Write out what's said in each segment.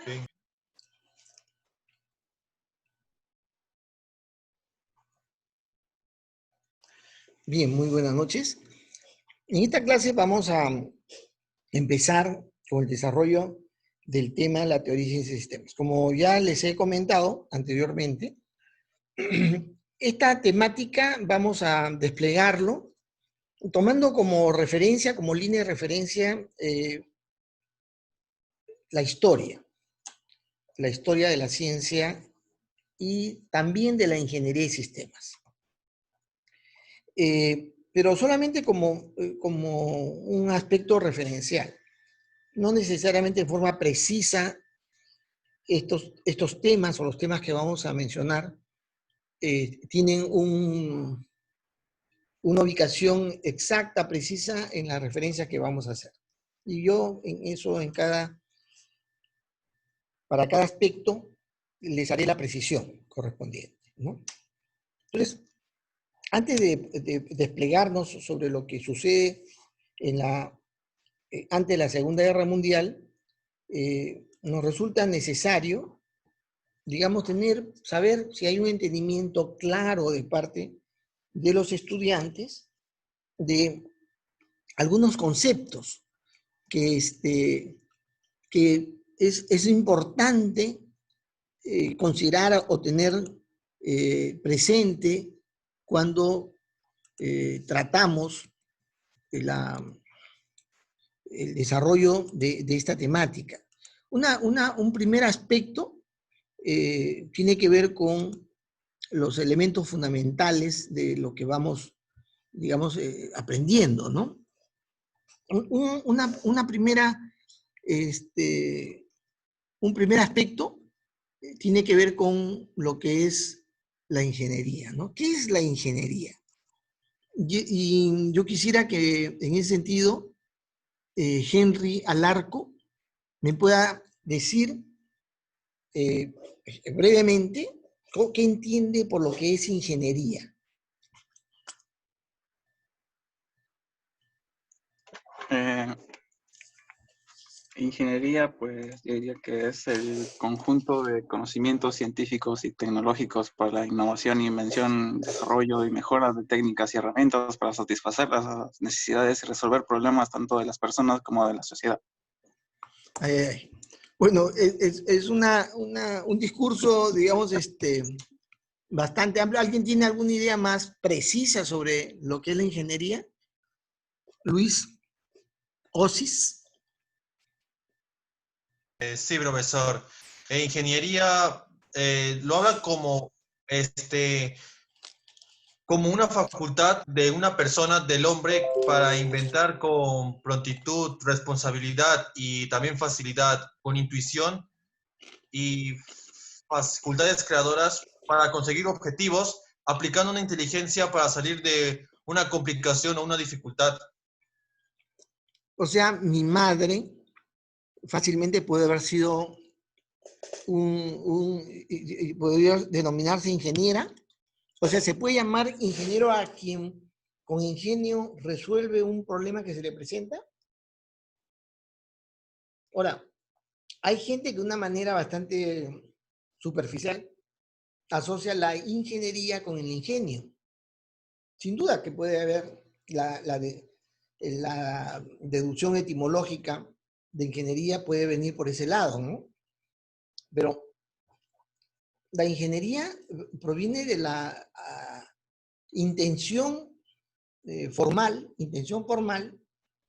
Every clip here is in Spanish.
Bien. Bien, muy buenas noches. En esta clase vamos a empezar con el desarrollo del tema de la teoría de ciencias de sistemas. Como ya les he comentado anteriormente, esta temática vamos a desplegarlo tomando como referencia, como línea de referencia, la historia de la ciencia y también de la ingeniería de sistemas. Pero solamente como un aspecto referencial, no necesariamente de forma precisa. Estos temas o los temas que vamos a mencionar tienen una ubicación exacta, precisa en la referencia que vamos a hacer. Y yo en eso, para cada aspecto, les haré la precisión correspondiente, ¿no? Entonces, antes de desplegarnos sobre lo que sucede antes de la Segunda Guerra Mundial, nos resulta necesario, digamos, saber si hay un entendimiento claro de parte de los estudiantes de algunos conceptos que es importante considerar o tener presente cuando tratamos el desarrollo de esta temática. Un primer aspecto tiene que ver con los elementos fundamentales de lo que vamos, digamos, aprendiendo, ¿no? Un primer aspecto tiene que ver con lo que es la ingeniería, ¿no? ¿Qué es la ingeniería? Y yo quisiera que en ese sentido Henry Alarco me pueda decir brevemente qué entiende por lo que es ingeniería. Ingeniería, pues yo diría que es el conjunto de conocimientos científicos y tecnológicos para la innovación, invención, desarrollo y mejora de técnicas y herramientas para satisfacer las necesidades y resolver problemas tanto de las personas como de la sociedad. Bueno, es un discurso, digamos, bastante amplio. ¿Alguien tiene alguna idea más precisa sobre lo que es la ingeniería? Luis Osis. Sí, profesor. Ingeniería lo habla como una facultad de una persona, del hombre, para inventar con prontitud, responsabilidad y también facilidad, con intuición y facultades creadoras para conseguir objetivos, aplicando una inteligencia para salir de una complicación o una dificultad. O sea, mi madre fácilmente puede haber sido podría denominarse ingeniera. O sea, se puede llamar ingeniero a quien con ingenio resuelve un problema que se le presenta. Ahora, hay gente que de una manera bastante superficial asocia la ingeniería con el ingenio. Sin duda que puede haber la deducción etimológica de ingeniería puede venir por ese lado, ¿no? Pero la ingeniería proviene de la intención formal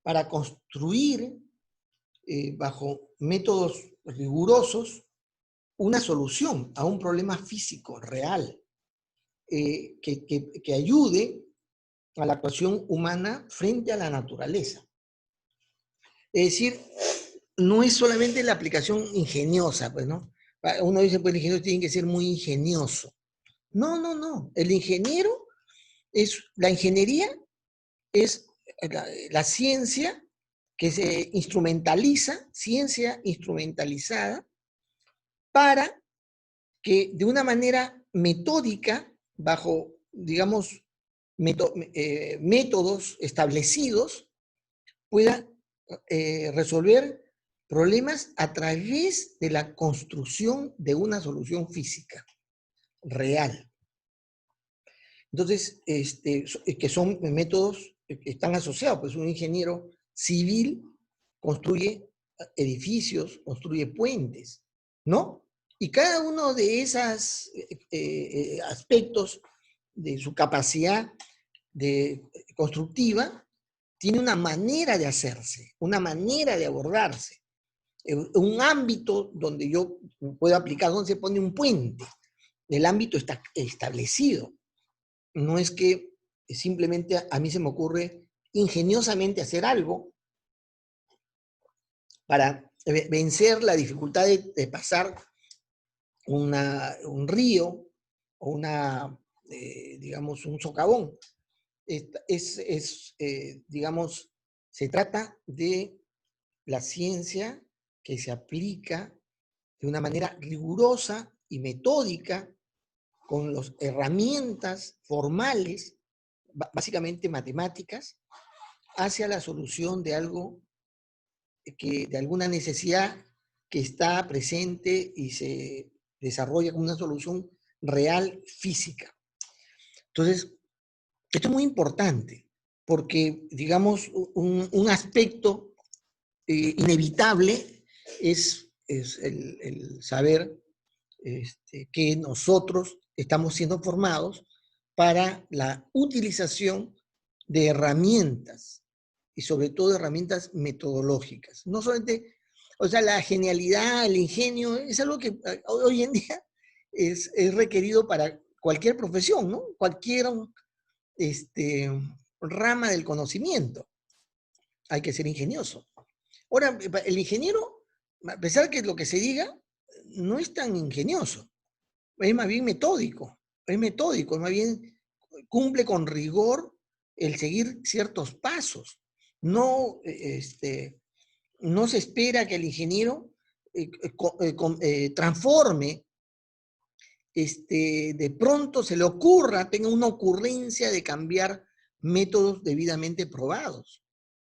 para construir bajo métodos rigurosos una solución a un problema físico real que ayude a la actuación humana frente a la naturaleza. Es decir, no es solamente la aplicación ingeniosa, pues, ¿no? Uno dice, pues el ingeniero tiene que ser muy ingenioso. No, no, no. La ingeniería es la ciencia que se instrumentaliza, ciencia instrumentalizada, para que de una manera metódica, bajo, digamos, métodos establecidos, pueda resolver Problemas a través de la construcción de una solución física real. Entonces, que son métodos que están asociados, pues un ingeniero civil construye edificios, construye puentes, ¿no? Y cada uno de esos aspectos de su capacidad constructiva tiene una manera de hacerse, una manera de abordarse, un ámbito donde yo puedo aplicar, donde se pone un puente. El ámbito está establecido. No es que simplemente a mí se me ocurre ingeniosamente hacer algo para vencer la dificultad de pasar un río o digamos, un socavón. Digamos, se trata de la ciencia que se aplica de una manera rigurosa y metódica con las herramientas formales, básicamente matemáticas, hacia la solución de algo de alguna necesidad que está presente y se desarrolla como una solución real física. Entonces, esto es muy importante porque, digamos, un aspecto inevitable es el saber que nosotros estamos siendo formados para la utilización de herramientas y sobre todo herramientas metodológicas. No solamente, o sea, la genialidad, el ingenio, es algo que hoy en día es requerido para cualquier profesión, ¿no? Cualquier rama del conocimiento. Hay que ser ingenioso. Ahora, el ingeniero, a pesar que lo que se diga, no es tan ingenioso. Es más bien metódico. Es metódico, más bien cumple con rigor el seguir ciertos pasos. No, no se espera que el ingeniero transforme, de pronto se le ocurra, tenga una ocurrencia de cambiar métodos debidamente probados,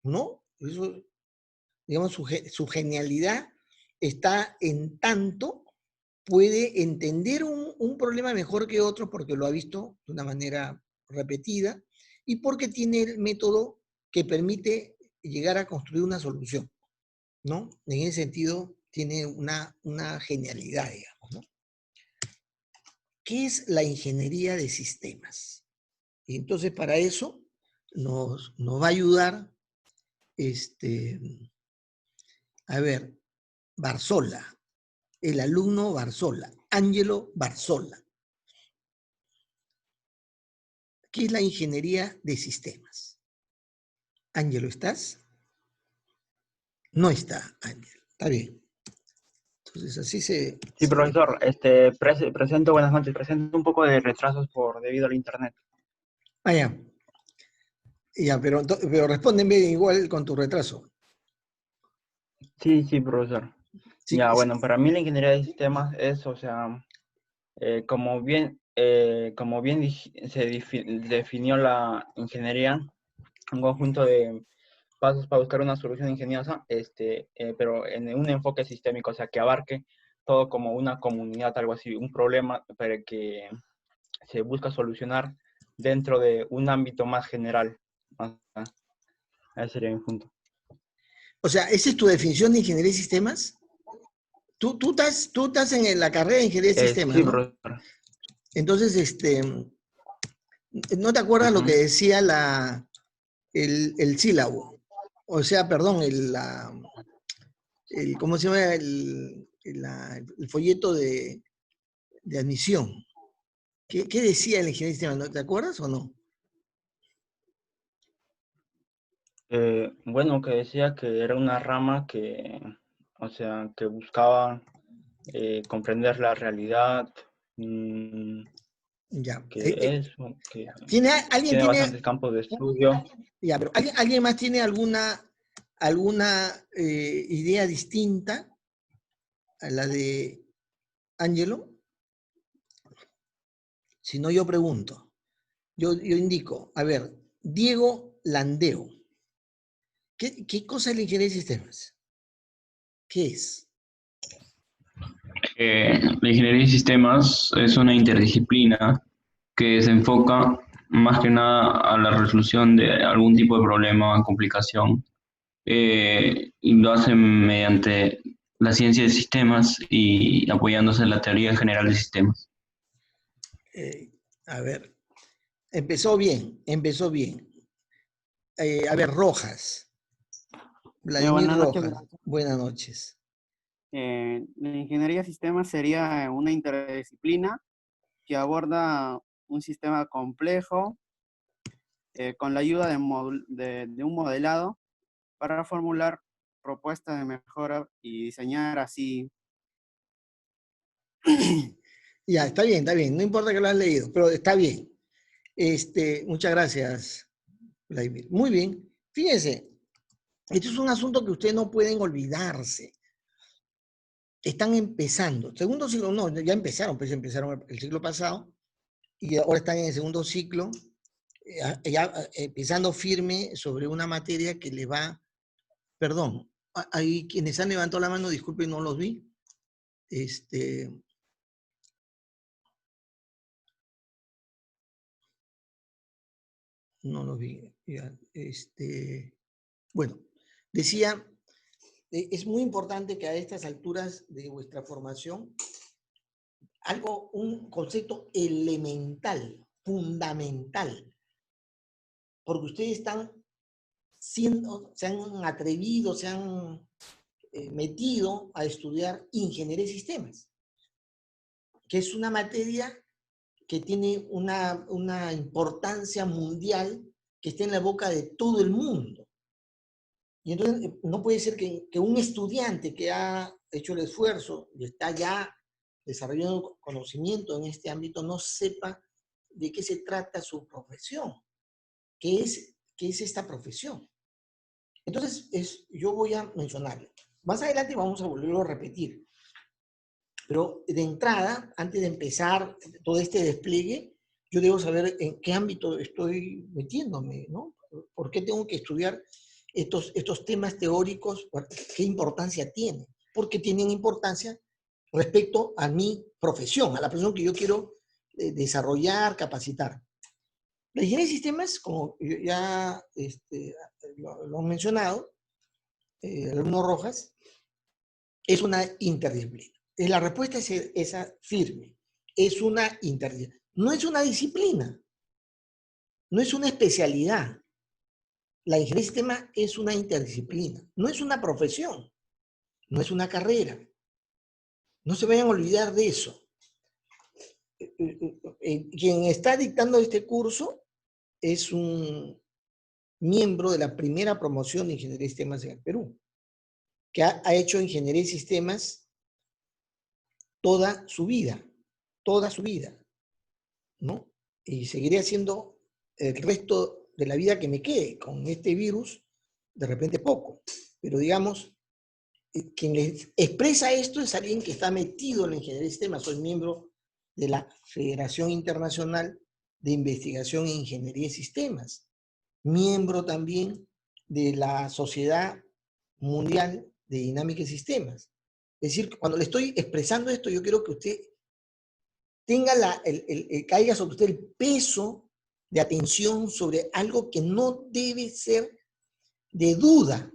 ¿no? Eso, digamos, su genialidad está en tanto puede entender un problema mejor que otro porque lo ha visto de una manera repetida y porque tiene el método que permite llegar a construir una solución, ¿no? En ese sentido, tiene una genialidad, digamos, ¿no? ¿Qué es la ingeniería de sistemas? Y entonces, para eso, nos va a ayudar, a ver, Barzola, el alumno Barzola, Ángelo Barzola. ¿Qué es la ingeniería de sistemas? Ángelo, ¿estás? No está, Ángelo. Está bien. Entonces, así se... Sí, profesor, presento, buenas noches, presento un poco de retrasos debido al internet. Ah, ya. Ya, pero respóndeme igual con tu retraso. Sí, profesor. Sí, Ya, bueno, para mí la ingeniería de sistemas es, o sea, como bien definió la ingeniería, un conjunto de pasos para buscar una solución ingeniosa, pero en un enfoque sistémico, o sea, que abarque todo como una comunidad, algo así, un problema para que se busca solucionar dentro de un ámbito más general. Ese sería mi punto. O sea, ¿esa es tu definición de ingeniería de sistemas? Tú estás en la carrera de ingeniería de sistemas, Sí, ¿no? profesor. Entonces, ¿no te acuerdas lo que decía el sílabo? O sea, perdón, ¿cómo se llama? El folleto de admisión. ¿Qué decía el ingeniero de sistemas? ¿No te acuerdas o no? Bueno, que decía que era una rama que, o sea, que buscaba comprender la realidad, Ya. que ¿Alguien tiene tiene, bastantes campos de estudio. ya, pero ¿alguien más tiene alguna idea distinta a la de Ángelo? Si no, yo pregunto. Yo indico, a ver, Diego Landeo. ¿Qué cosa es la ingeniería de sistemas? ¿Qué es? La ingeniería de sistemas es una interdisciplina que se enfoca más que nada a la resolución de algún tipo de problema o complicación, y lo hacen mediante la ciencia de sistemas y apoyándose en la teoría general de sistemas. A ver, empezó bien, empezó bien. A ver, Rojas, Vladimir Buenas noches. Rojas, buenas noches. La ingeniería de sistemas sería una interdisciplina que aborda un sistema complejo con la ayuda de un modelado para formular propuestas de mejora y diseñar así. Ya, está bien, no importa que lo has leído, pero está bien. Muchas gracias, Vladimir. Muy bien, fíjense, esto es un asunto que ustedes no pueden olvidarse. Están empezando. Segundo ciclo, no, ya empezaron, pues empezaron el ciclo pasado y ahora están en el segundo ciclo, ya empezando firme sobre una materia que le va, perdón, hay quienes han levantado la mano, disculpen, no los vi. No los vi. Ya, bueno, decía, es muy importante que a estas alturas de vuestra formación, un concepto elemental, fundamental, porque ustedes se han atrevido, se han metido a estudiar ingeniería de sistemas, que es una materia que tiene una importancia mundial que está en la boca de todo el mundo. Y entonces no puede ser que un estudiante que ha hecho el esfuerzo y está ya desarrollando conocimiento en este ámbito no sepa de qué se trata su profesión. ¿Qué es esta profesión? Entonces, yo voy a mencionarlo. Más adelante vamos a volverlo a repetir. Pero de entrada, antes de empezar todo este despliegue, yo debo saber en qué ámbito estoy metiéndome, ¿no? ¿Por qué tengo que estudiar estos temas teóricos? ¿Qué importancia tienen? Porque tienen importancia respecto a mi profesión, a la profesión que yo quiero desarrollar, capacitar. La ingeniería de sistemas, como ya lo han mencionado, el alumno Rojas, es una interdisciplina. La respuesta es esa firme. Es una interdisciplina. No es una disciplina. No es una especialidad. La ingeniería de sistemas es una interdisciplina. No es una profesión. No es una carrera. No se vayan a olvidar de eso. Quien está dictando este curso es un miembro de la primera promoción de ingeniería de sistemas en el Perú, que ha hecho ingeniería de sistemas toda su vida, ¿no? Y seguiré haciendo el resto de la vida que me quede. Con este virus, de repente poco. Pero digamos, quien les expresa esto es alguien que está metido en la ingeniería de sistemas. Soy miembro de la Federación Internacional de Investigación en Ingeniería de Sistemas. Miembro también de la Sociedad Mundial de Dinámica de Sistemas. Es decir, cuando le estoy expresando esto, yo quiero que usted tenga caiga sobre usted el peso de atención sobre algo que no debe ser de duda,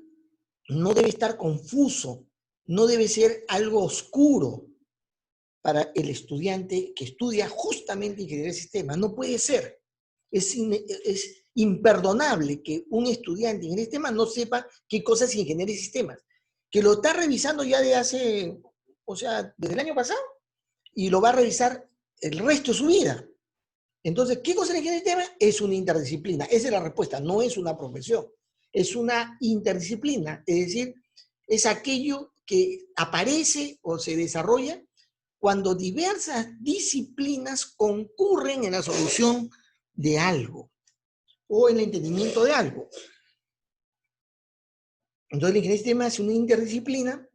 no debe estar confuso, no debe ser algo oscuro para el estudiante que estudia justamente ingeniería de sistemas. No puede ser. Es imperdonable que un estudiante de ingeniería de sistemas no sepa qué cosa es ingeniería de sistemas, que lo está revisando ya de hace, desde el año pasado, y lo va a revisar el resto de su vida. Entonces, ¿qué cosa es la ingeniería de sistemas? Es una interdisciplina. Esa es la respuesta. No es una profesión. Es una interdisciplina. Es decir, es aquello que aparece o se desarrolla cuando diversas disciplinas concurren en la solución de algo o en el entendimiento de algo. Entonces, la ingeniería de sistemas es una interdisciplina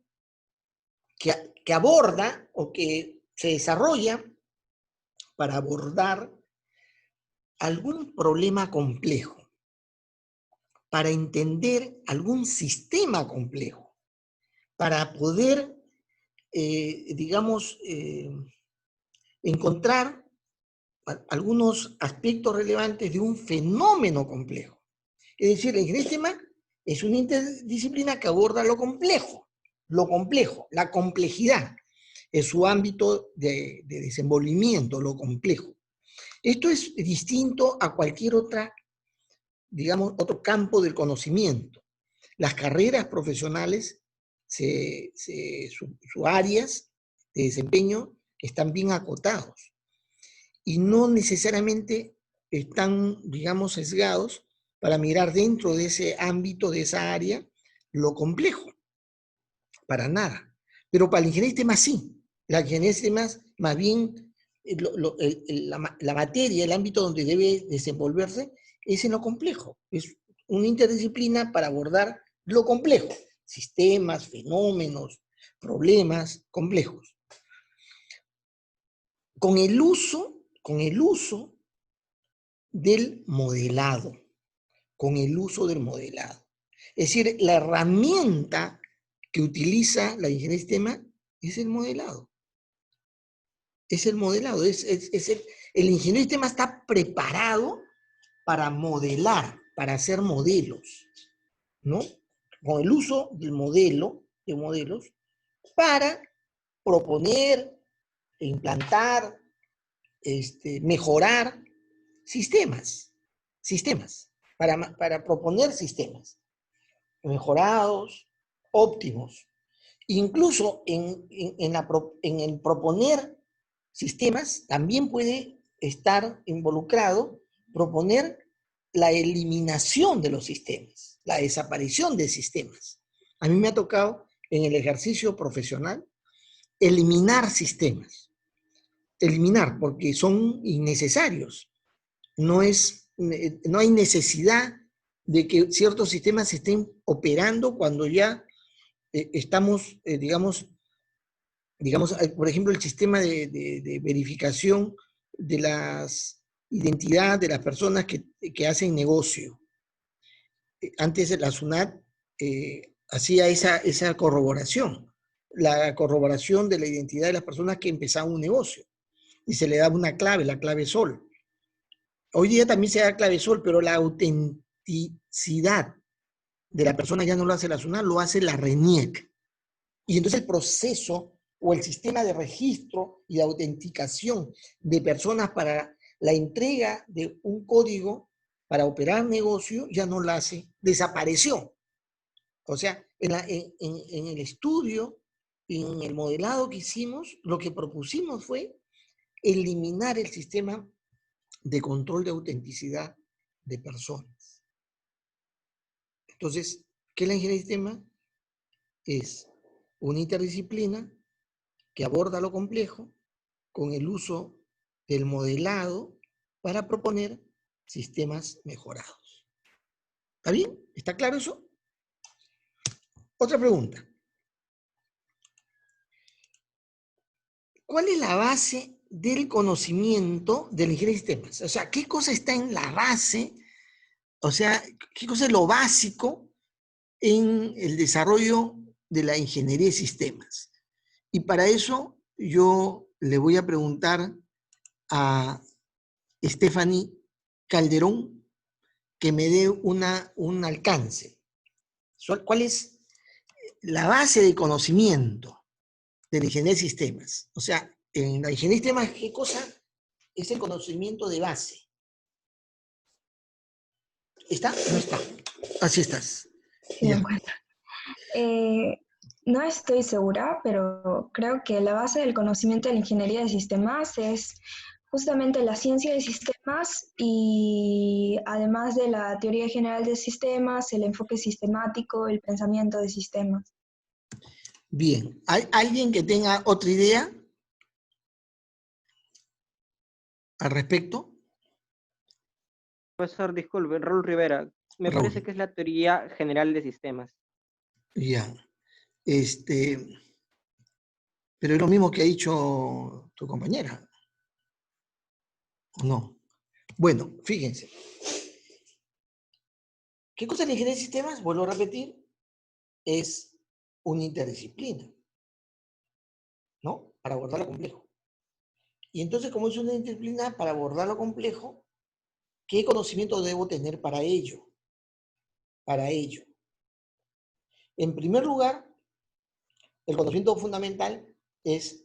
que aborda o que se desarrolla para abordar algún problema complejo, para entender algún sistema complejo, para poder, digamos, encontrar algunos aspectos relevantes de un fenómeno complejo. Es decir, la ingeniería de sistemas es una interdisciplina que aborda lo complejo, la complejidad, es su ámbito de desenvolvimiento, lo complejo. Esto es distinto a cualquier otra, digamos, otro campo del conocimiento. Las carreras profesionales, sus áreas de desempeño están bien acotados y no necesariamente están, digamos, sesgados para mirar dentro de ese ámbito, de esa área, lo complejo. Para nada. Pero para la ingeniería de sistemas sí. La ingeniería de sistemas, más bien, la materia, el ámbito donde debe desenvolverse, es en lo complejo. Es una interdisciplina para abordar lo complejo. Sistemas, fenómenos, problemas complejos. Con el uso del modelado. Con el uso del modelado. Es decir, la herramienta que utiliza la ingeniería de sistemas es el modelado. Es el modelado. El ingeniero de sistemas está preparado para modelar, para hacer modelos, ¿no? Con el uso del modelo, de modelos, para proponer, implantar, mejorar sistemas, para proponer sistemas mejorados, óptimos. Incluso en el proponer sistemas también puede estar involucrado proponer la eliminación de los sistemas, la desaparición de sistemas. A mí me ha tocado en el ejercicio profesional eliminar sistemas. Eliminar porque son innecesarios. No hay necesidad de que ciertos sistemas estén operando cuando ya estamos, digamos, por ejemplo, el sistema de verificación de las identidades de las personas que hacen negocio. Antes la SUNAT hacía esa corroboración, la corroboración de la identidad de las personas que empezaban un negocio. Y se le daba una clave, la clave SOL. Hoy día también se da clave SOL, pero la autenticidad de la persona ya no lo hace la SUNAT, lo hace la RENIEC. Y entonces el proceso o el sistema de registro y de autenticación de personas para la entrega de un código para operar negocio ya no lo hace, desapareció. O sea, en el estudio, en el modelado que hicimos, lo que propusimos fue eliminar el sistema de control de autenticidad de personas. Entonces, ¿qué es la ingeniería de sistemas? Es una interdisciplina que aborda lo complejo con el uso del modelado para proponer sistemas mejorados. ¿Está bien? ¿Está claro eso? Otra pregunta. ¿Cuál es la base del conocimiento de la ingeniería de sistemas? O sea, ¿qué cosa está en la base? O sea, ¿qué cosa es lo básico en el desarrollo de la ingeniería de sistemas? Y para eso yo le voy a preguntar a Stephanie Calderón que me dé un alcance. ¿Cuál es la base de conocimiento de la ingeniería de sistemas? O sea, en la ingeniería de sistemas, ¿qué cosa es el conocimiento de base? ¿Está? No está. Así estás. Sí, me encuentro. No estoy segura, pero creo que la base del conocimiento de la ingeniería de sistemas es justamente la ciencia de sistemas y además de la teoría general de sistemas, el enfoque sistemático, el pensamiento de sistemas. Bien. ¿Hay alguien que tenga otra idea al respecto? Profesor, disculpe, Raúl Rivera. Me Raúl. parece que es la teoría general de sistemas. Ya. Pero es lo mismo que ha dicho tu compañera. ¿O no? Bueno, fíjense. ¿Qué cosa es la ingeniería de sistemas? Vuelvo a repetir. Es una interdisciplina, ¿no? Para abordar lo complejo. Y entonces, como es una interdisciplina para abordar lo complejo, ¿qué conocimiento debo tener para ello? Para ello. En primer lugar, el conocimiento fundamental es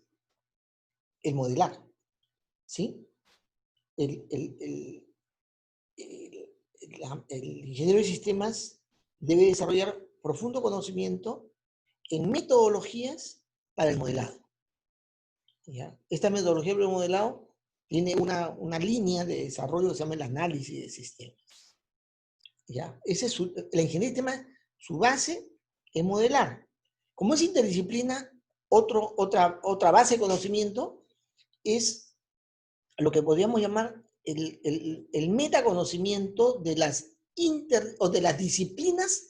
el modelar, ¿sí? El ingeniero de sistemas debe desarrollar profundo conocimiento en metodologías para el modelado. ¿Ya? Esta metodología para el modelado tiene una línea de desarrollo que se llama el análisis de sistemas. ¿Ya? Ese es la ingeniería de sistemas, su base es modelar. Como es interdisciplina, otra base de conocimiento es lo que podríamos llamar el metaconocimiento de las disciplinas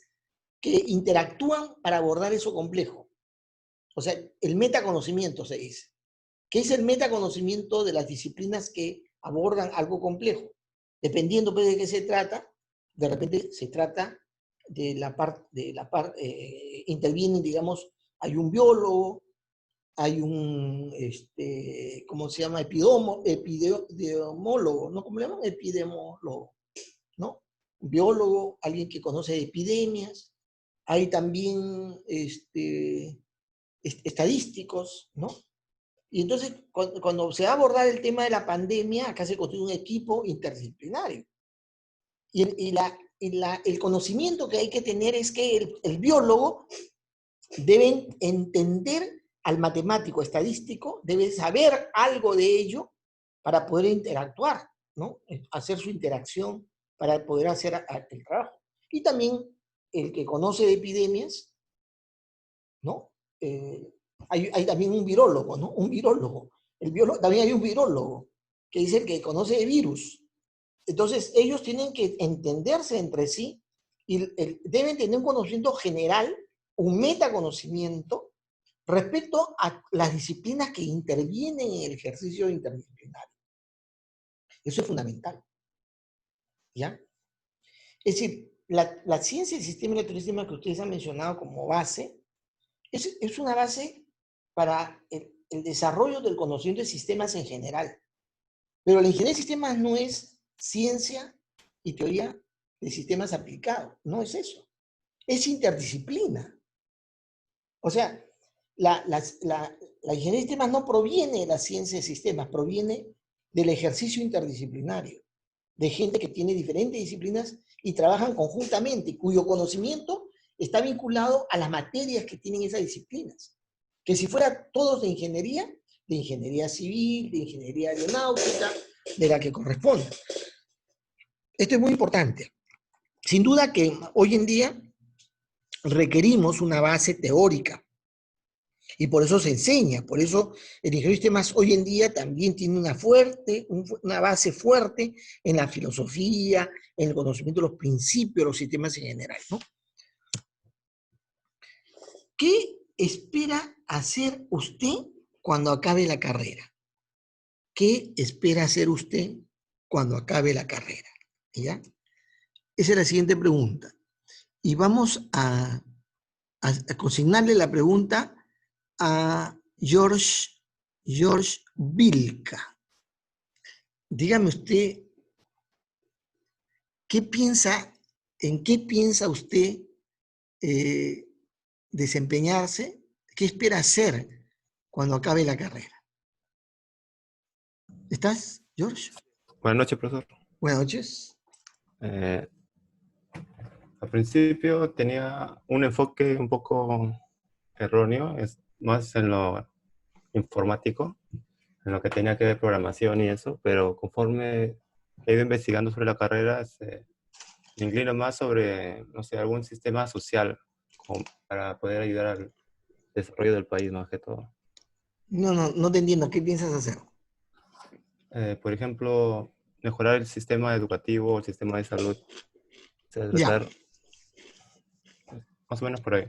que interactúan para abordar eso complejo. O sea, el metaconocimiento se dice. ¿Qué es el metaconocimiento de las disciplinas que abordan algo complejo? Dependiendo pues, de qué se trata, de repente se trata de la parte, intervienen, digamos, hay un biólogo, hay un, ¿cómo se llama? Epidemiólogo, ¿no? ¿Cómo le llaman? Epidemiólogo, ¿no? Un biólogo, alguien que conoce epidemias, hay también estadísticos, ¿no? Y entonces, cuando se va a abordar el tema de la pandemia, acá se construye un equipo interdisciplinario. Y el conocimiento que hay que tener es que el biólogo debe entender al matemático estadístico, debe saber algo de ello para poder interactuar, ¿no? Hacer su interacción para poder hacer el trabajo. Y también el que conoce de epidemias, ¿no? Hay también un virólogo, ¿no? Un virólogo. También hay un virólogo, que es el que conoce de virus. Entonces, ellos tienen que entenderse entre sí y deben tener un conocimiento general, un metaconocimiento, respecto a las disciplinas que intervienen en el ejercicio interdisciplinario. Eso es fundamental. ¿Ya? Es decir, la ciencia del sistema y la teoría del sistema que ustedes han mencionado como base, es una base para el desarrollo del conocimiento de sistemas en general. Pero la ingeniería de sistemas no es ciencia y teoría de sistemas aplicados. No es eso. Es interdisciplina. O sea, la ingeniería de sistemas no proviene de la ciencia de sistemas, proviene del ejercicio interdisciplinario, de gente que tiene diferentes disciplinas y trabajan conjuntamente, cuyo conocimiento está vinculado a las materias que tienen esas disciplinas. Que si fuera todos de ingeniería civil, de ingeniería aeronáutica, de la que corresponda. Esto es muy importante. Sin duda que hoy en día requerimos una base teórica y por eso se enseña, por eso el ingeniero de sistemas hoy en día también tiene una base fuerte en la filosofía, en el conocimiento de los principios de los sistemas en general, ¿no? ¿Qué espera hacer usted cuando acabe la carrera? ¿Qué espera hacer usted cuando acabe la carrera? ¿Ya? Esa es la siguiente pregunta. Y vamos a consignarle la pregunta a George Vilca. Dígame usted, ¿en qué piensa usted desempeñarse? ¿Qué espera hacer cuando acabe la carrera? ¿Estás, George? Buenas noches, profesor. Buenas noches. Al principio tenía un enfoque un poco erróneo, más en lo informático, en lo que tenía que ver programación y eso, pero conforme he ido investigando sobre la carrera, me inclino más sobre, no sé, algún sistema social para poder ayudar al desarrollo del país más que todo. No te entiendo. ¿Qué piensas hacer? Por ejemplo, mejorar el sistema educativo, el sistema de salud. O sea, Ya. Más o menos por ahí.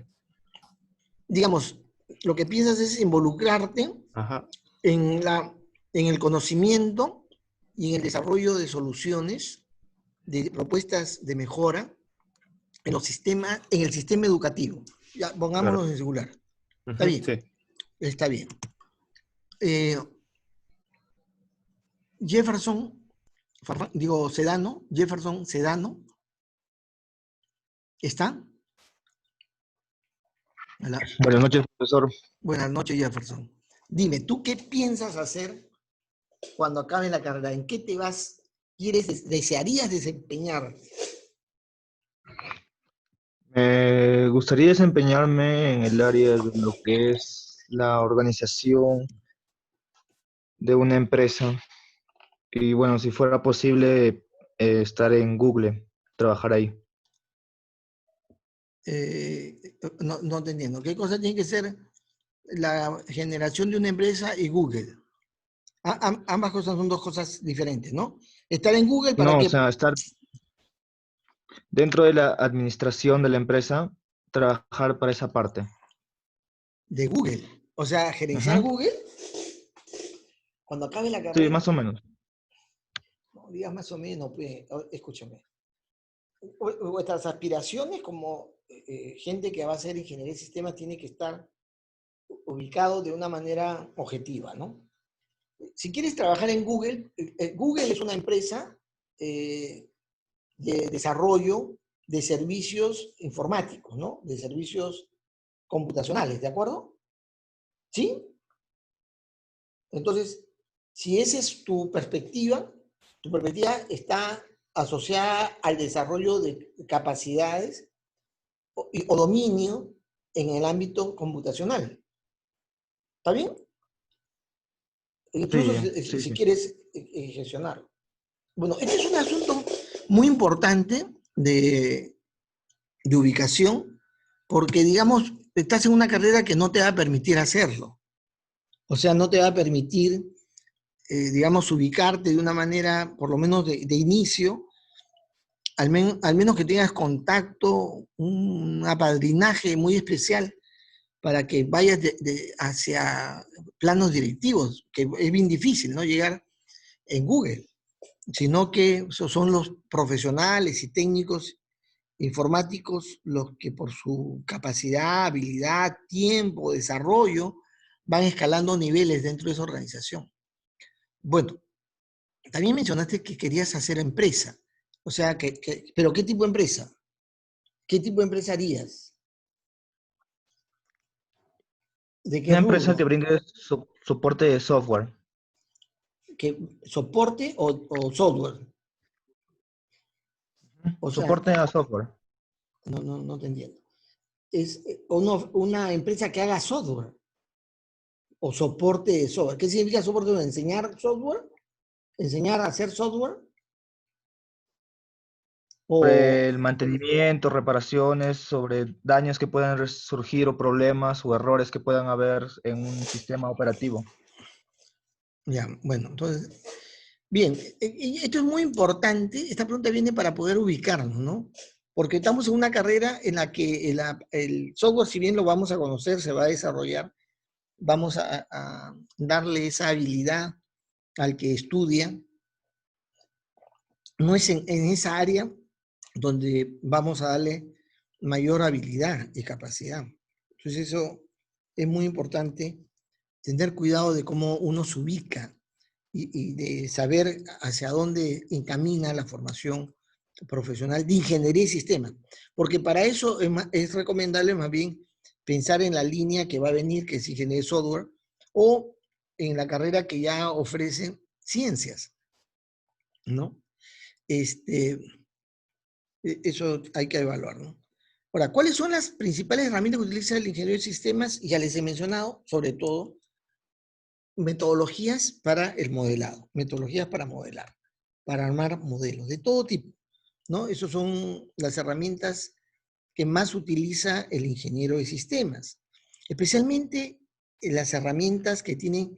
Digamos, lo que piensas es involucrarte en el conocimiento y en el desarrollo de soluciones, de propuestas de mejora en el sistema educativo. Ya, pongámoslo en singular. Está Ujú, bien, sí. está bien. Jefferson Sedano, ¿está? Hola. Buenas noches, profesor. Buenas noches, Jefferson. Dime, ¿tú qué piensas hacer cuando acabe la carrera? ¿En qué te desearías desempeñar? Me gustaría desempeñarme en el área de lo que es la organización de una empresa y bueno, si fuera posible, estar en Google, trabajar ahí. No te entiendo. ¿Qué cosa tiene que ser la generación de una empresa y Google? Ambas cosas son dos cosas diferentes, ¿no? Estar en Google para No, o que sea, estar dentro de la administración de la empresa, trabajar para esa parte. de Google, o sea, gerenciar Ujú. Google cuando acabe la Sí, carrera. más o menos. No digas más o menos, pues, escúchame. Vuestras aspiraciones como gente que va a hacer ingeniería de sistemas tiene que estar ubicado de una manera objetiva, ¿no? Si quieres trabajar en Google, Google es una empresa de desarrollo de servicios informáticos, ¿no? De servicios computacionales, ¿de acuerdo? ¿Sí? Entonces, si esa es tu perspectiva está asociada al desarrollo de capacidades o dominio en el ámbito computacional. ¿Está bien? Incluso Sí, si, sí, si sí. quieres gestionarlo. Bueno, este es un asunto muy importante de ubicación, porque, digamos, estás en una carrera que no te va a permitir hacerlo. O sea, no te va a permitir, digamos, ubicarte de una manera, por lo menos de inicio, al menos que tengas contacto, un apadrinaje muy especial para que vayas hacia planos directivos, que es bien difícil, ¿no? Llegar en Google, sino que son los profesionales y técnicos informáticos los que por su capacidad, habilidad, tiempo, desarrollo, van escalando niveles dentro de esa organización. Bueno, también mencionaste que querías hacer empresa. O sea, pero ¿qué tipo de empresa? ¿Qué tipo de empresa harías? ¿De qué Una empresa que rubro? brinde soporte de software. ¿Qué, soporte o software? O sea, Soporte a software. no te entiendo. Es una empresa que haga software o soporte de software. ¿Qué significa soporte? ¿Enseñar software? ¿Enseñar a hacer software? Sobre O, el mantenimiento, reparaciones, sobre daños que puedan surgir o problemas o errores que puedan haber en un sistema operativo. ya, bueno, entonces, bien, y esto es muy importante, esta pregunta viene para poder ubicarnos, ¿no? Porque estamos en una carrera en la que el software, si bien lo vamos a conocer, se va a desarrollar, vamos a darle esa habilidad al que estudia. No es en esa área donde vamos a darle mayor habilidad y capacidad. Entonces eso es muy importante, tener cuidado de cómo uno se ubica y de saber hacia dónde encamina la formación profesional de ingeniería y sistemas. Porque para eso es recomendable más bien pensar en la línea que va a venir, que es ingeniería de software, o en la carrera que ya ofrece ciencias, ¿no? Eso hay que evaluar, ¿no? Ahora, ¿cuáles son las principales herramientas que utiliza el ingeniero de sistemas? Ya les he mencionado, sobre todo, metodologías para el modelado, metodologías para modelar, para armar modelos de todo tipo, ¿no? Esas son las herramientas que más utiliza el ingeniero de sistemas, especialmente las herramientas que tienen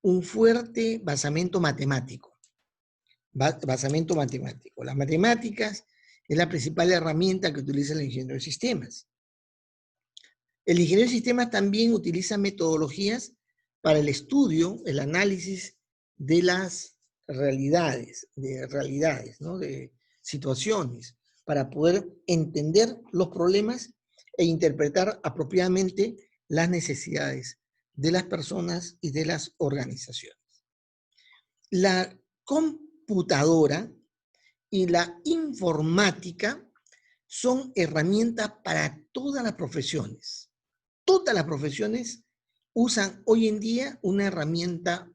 un fuerte basamento matemático. Basamento matemático. Las matemáticas es la principal herramienta que utiliza el ingeniero de sistemas. El ingeniero de sistemas también utiliza metodologías para el estudio, el análisis de las realidades, ¿no? De situaciones, para poder entender los problemas e interpretar apropiadamente las necesidades de las personas y de las organizaciones. La computadora y la informática son herramientas para todas las profesiones. Todas las profesiones usan hoy en día una herramienta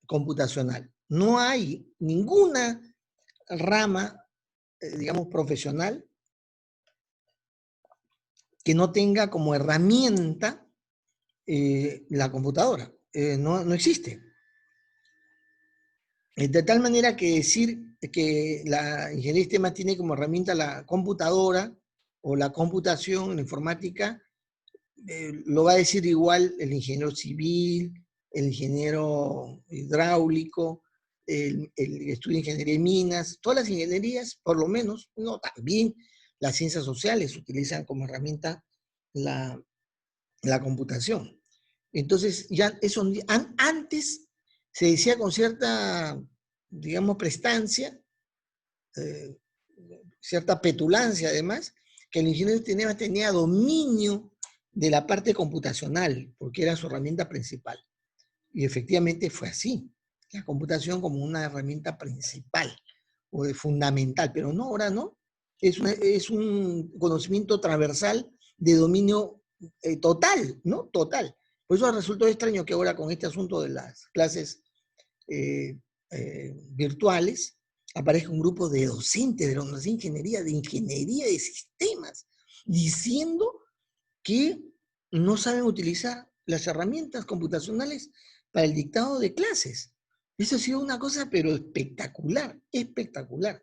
computacional. No hay ninguna rama, digamos, profesional que no tenga como herramienta la computadora. No existe. De tal manera que decir que la ingeniería de sistemas tiene como herramienta la computadora o la computación, la informática, lo va a decir igual el ingeniero civil, el ingeniero hidráulico, el estudio de ingeniería de minas, todas las ingenierías, por lo menos, no, también las ciencias sociales utilizan como herramienta la computación. Entonces, ya eso, antes se decía con cierta, digamos, prestancia, cierta petulancia además, que el ingeniero de sistemas tenía dominio de la parte computacional, porque era su herramienta principal. Y efectivamente fue así. La computación como una herramienta principal o fundamental, pero no, ahora no. Es un conocimiento transversal de dominio total, ¿no? Total. Por eso resultó extraño que ahora con este asunto de las clases virtuales aparezca un grupo de docentes de la Universidad de Ingeniería de Sistemas diciendo que no saben utilizar las herramientas computacionales para el dictado de clases. Eso ha sido una cosa pero espectacular, espectacular.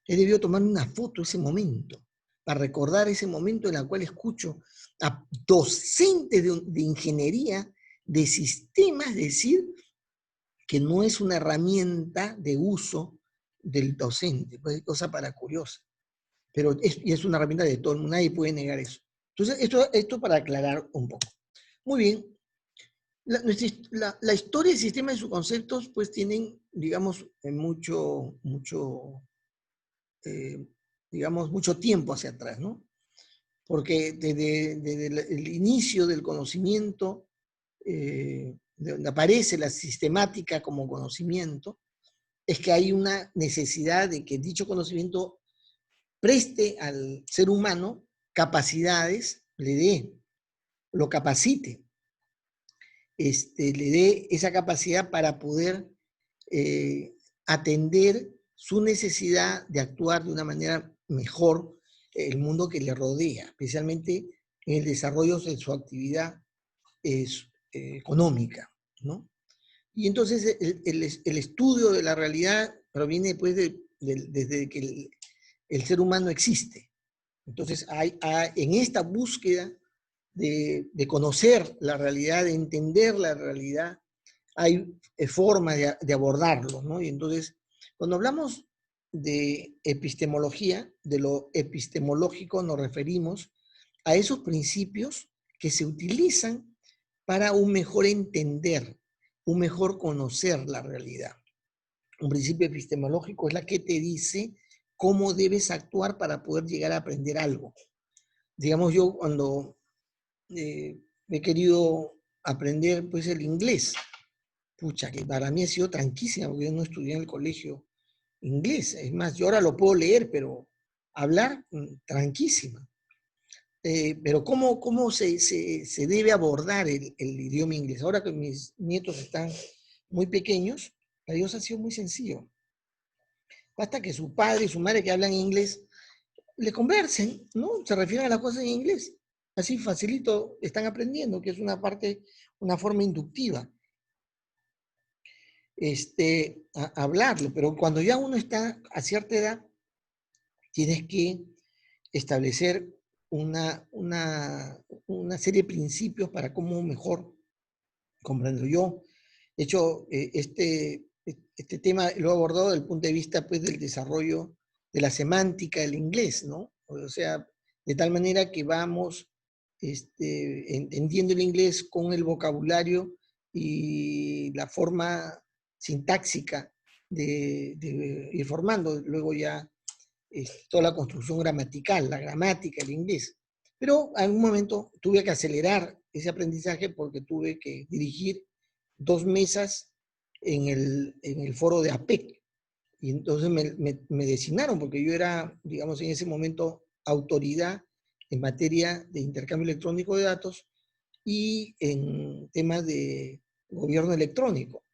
He debido tomar una foto ese momento, para recordar ese momento en el cual escucho a docentes de ingeniería de sistemas decir que no es una herramienta de uso del docente, pues cosa para curiosa. Pero es una herramienta de todo el mundo, nadie puede negar eso. Entonces, esto para aclarar un poco. Muy bien. La historia del sistema y sus conceptos, pues tienen, digamos, mucho tiempo hacia atrás, ¿no? Porque desde el inicio del conocimiento, donde aparece la sistemática como conocimiento, es que hay una necesidad de que dicho conocimiento preste al ser humano capacidades, lo capacite, le dé esa capacidad para poder atender su necesidad de actuar de una manera mejor el mundo que le rodea, especialmente en el desarrollo de su actividad económica, ¿no? Y entonces el estudio de la realidad proviene pues desde que el ser humano existe. Entonces en esta búsqueda de conocer la realidad, de entender la realidad, hay formas de abordarlo, ¿no? Y entonces, cuando hablamos de epistemología, de lo epistemológico, nos referimos a esos principios que se utilizan para un mejor entender, un mejor conocer la realidad. Un principio epistemológico es la que te dice cómo debes actuar para poder llegar a aprender algo. Digamos, yo cuando he querido aprender pues el inglés, pucha, que para mí ha sido tranquísima, porque yo no estudié en el colegio inglés. Es más, yo ahora lo puedo leer, pero hablar, tranquísima. Pero ¿cómo se debe abordar el idioma inglés? Ahora que mis nietos están muy pequeños, para ellos ha sido muy sencillo. Basta que su padre y su madre que hablan inglés le conversen, ¿no? Se refieren a las cosas en inglés. Así facilito están aprendiendo, que es una forma inductiva. Hablarlo, pero cuando ya uno está a cierta edad, tienes que establecer una serie de principios para cómo mejor comprendo yo. De hecho, este tema lo he abordado desde el punto de vista pues, del desarrollo de la semántica del inglés, ¿no? O sea, de tal manera que vamos entendiendo el inglés con el vocabulario y la forma sintáxica de ir formando. Luego ya toda la construcción gramatical, la gramática, el inglés. Pero en algún momento tuve que acelerar ese aprendizaje porque tuve que dirigir 2 mesas en el foro de APEC. Y entonces me designaron porque yo era, digamos, en ese momento autoridad en materia de intercambio electrónico de datos y en temas de gobierno electrónico.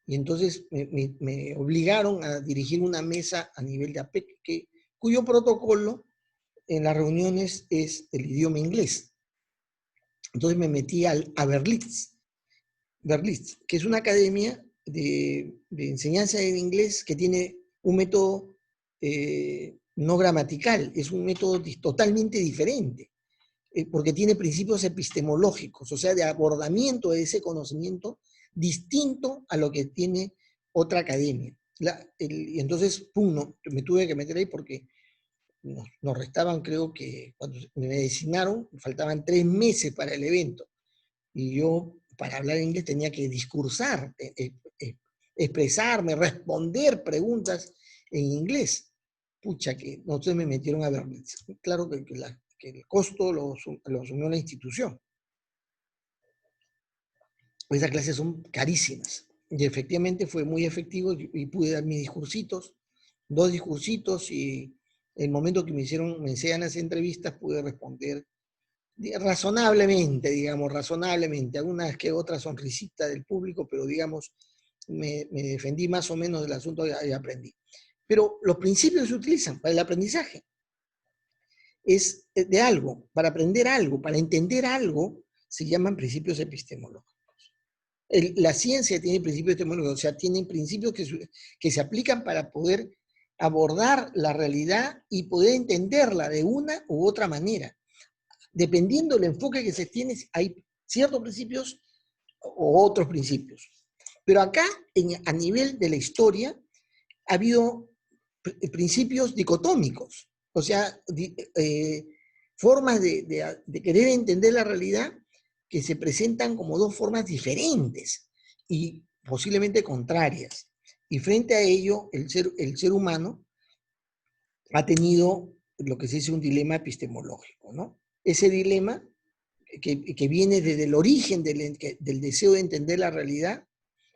Y entonces me obligaron a dirigir una mesa a nivel de APEC, cuyo protocolo en las reuniones es el idioma inglés. Entonces me metí a Berlitz, que es una academia de enseñanza de inglés que tiene un método no gramatical, es un método totalmente diferente, porque tiene principios epistemológicos, o sea, de abordamiento de ese conocimiento distinto a lo que tiene otra academia. Y entonces, pum, me tuve que meter ahí porque nos restaban, creo que cuando me designaron, faltaban 3 meses para el evento. Y yo, para hablar inglés, tenía que discursar, expresarme, responder preguntas en inglés. Pucha, que nosotros me metieron a Berlitz. Claro que el costo lo asumió la institución. Esas clases son carísimas. Y efectivamente fue muy efectivo y pude dar mis discursitos, 2 discursitos, y el momento que me hacían las entrevistas pude responder razonablemente, digamos, razonablemente. Algunas que otras sonrisitas del público, pero digamos, me defendí más o menos del asunto y aprendí. Pero los principios se utilizan para el aprendizaje. Es de algo, para aprender algo, para entender algo, se llaman principios epistemológicos. La ciencia tiene principios epistemológicos, o sea, tienen principios que se aplican para poder abordar la realidad y poder entenderla de una u otra manera. Dependiendo del enfoque que se tiene, hay ciertos principios o otros principios. Pero acá, a nivel de la historia, ha habido principios dicotómicos, o sea, formas de querer entender la realidad que se presentan como 2 formas diferentes y posiblemente contrarias. Y frente a ello, el ser humano ha tenido lo que se dice un dilema epistemológico, ¿no? Ese dilema que viene desde el origen del deseo de entender la realidad,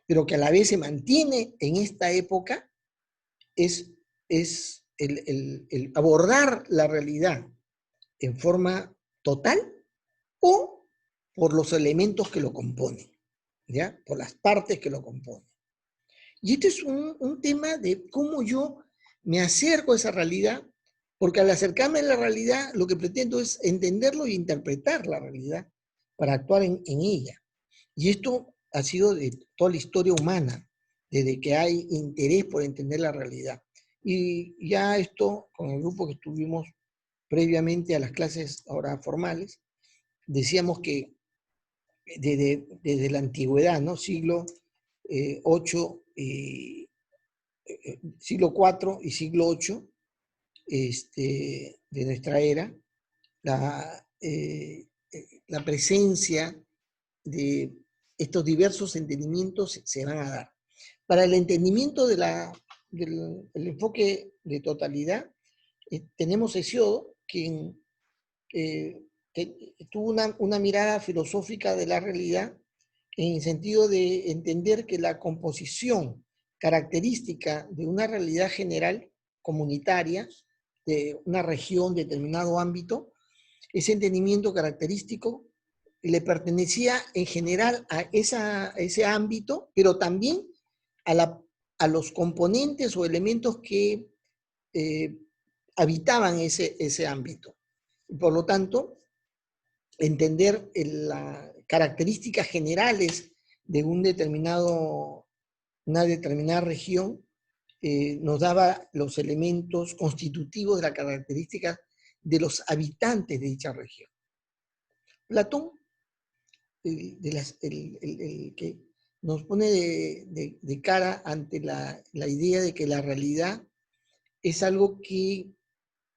pero que a la vez se mantiene en esta época, es el abordar la realidad en forma total o por los elementos que lo componen, ¿ya? Por las partes que lo componen. Y este es un tema de cómo yo me acerco a esa realidad, porque al acercarme a la realidad, lo que pretendo es entenderlo e interpretar la realidad para actuar en ella. Y esto ha sido de toda la historia humana, desde que hay interés por entender la realidad. Y ya esto, con el grupo que estuvimos previamente a las clases ahora formales, decíamos que desde la antigüedad, ¿no? Siglo VIII, siglo IV y siglo VIII de nuestra era, la presencia de estos diversos entendimientos se van a dar. Para el entendimiento del enfoque de totalidad, tenemos Hesíodo, quien tuvo una mirada filosófica de la realidad en el sentido de entender que la composición característica de una realidad general comunitaria, de una región, determinado ámbito, ese entendimiento característico le pertenecía en general a ese ámbito, pero también a los componentes o elementos que habitaban ese ámbito. Por lo tanto, entender las características generales de una determinada región nos daba los elementos constitutivos de la característica de los habitantes de dicha región. Platón, que nos pone de cara ante la idea de que la realidad es algo que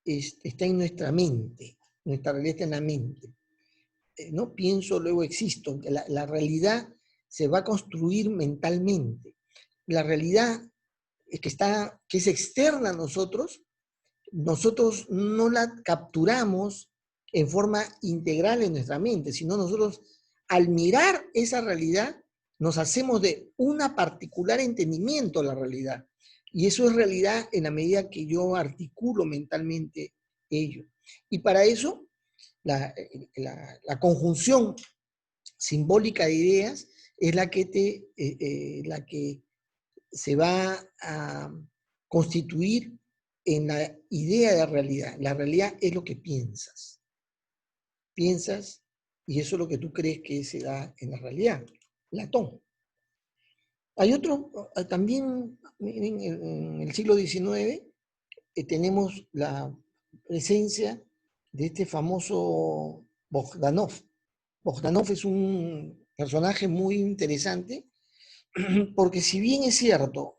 está en nuestra mente, nuestra realidad está en la mente. No pienso, luego existo. La realidad se va a construir mentalmente. La realidad que es externa a nosotros no la capturamos en forma integral en nuestra mente, sino nosotros al mirar esa realidad nos hacemos de una particular entendimiento de la realidad. Y eso es realidad en la medida que yo articulo mentalmente ello. Y para eso, la conjunción simbólica de ideas es la que se va a constituir en la idea de realidad. La realidad es lo que piensas. Piensas y eso es lo que tú crees que se da en la realidad. Platón. Hay otro, también en el siglo XIX tenemos la presencia de este famoso Bogdanov. Bogdanov es un personaje muy interesante porque si bien es cierto,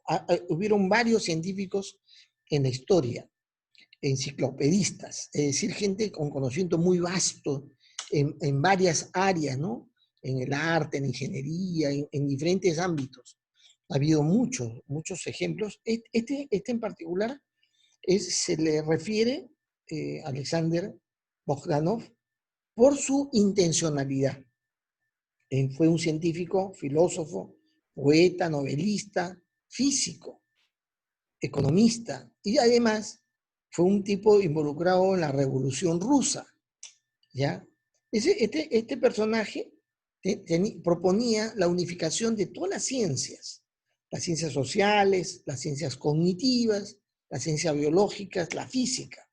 hubieron varios científicos en la historia, enciclopedistas, es decir, gente con conocimiento muy vasto en varias áreas, ¿no? En el arte, en la ingeniería, en diferentes ámbitos. Ha habido muchos ejemplos. Este en particular se le refiere Alexander Bogdanov por su intencionalidad. Fue un científico, filósofo, poeta, novelista, físico, economista, y además fue un tipo involucrado en la Revolución Rusa, ¿ya? Este personaje proponía la unificación de todas las ciencias sociales, las ciencias cognitivas, las ciencias biológicas, la física.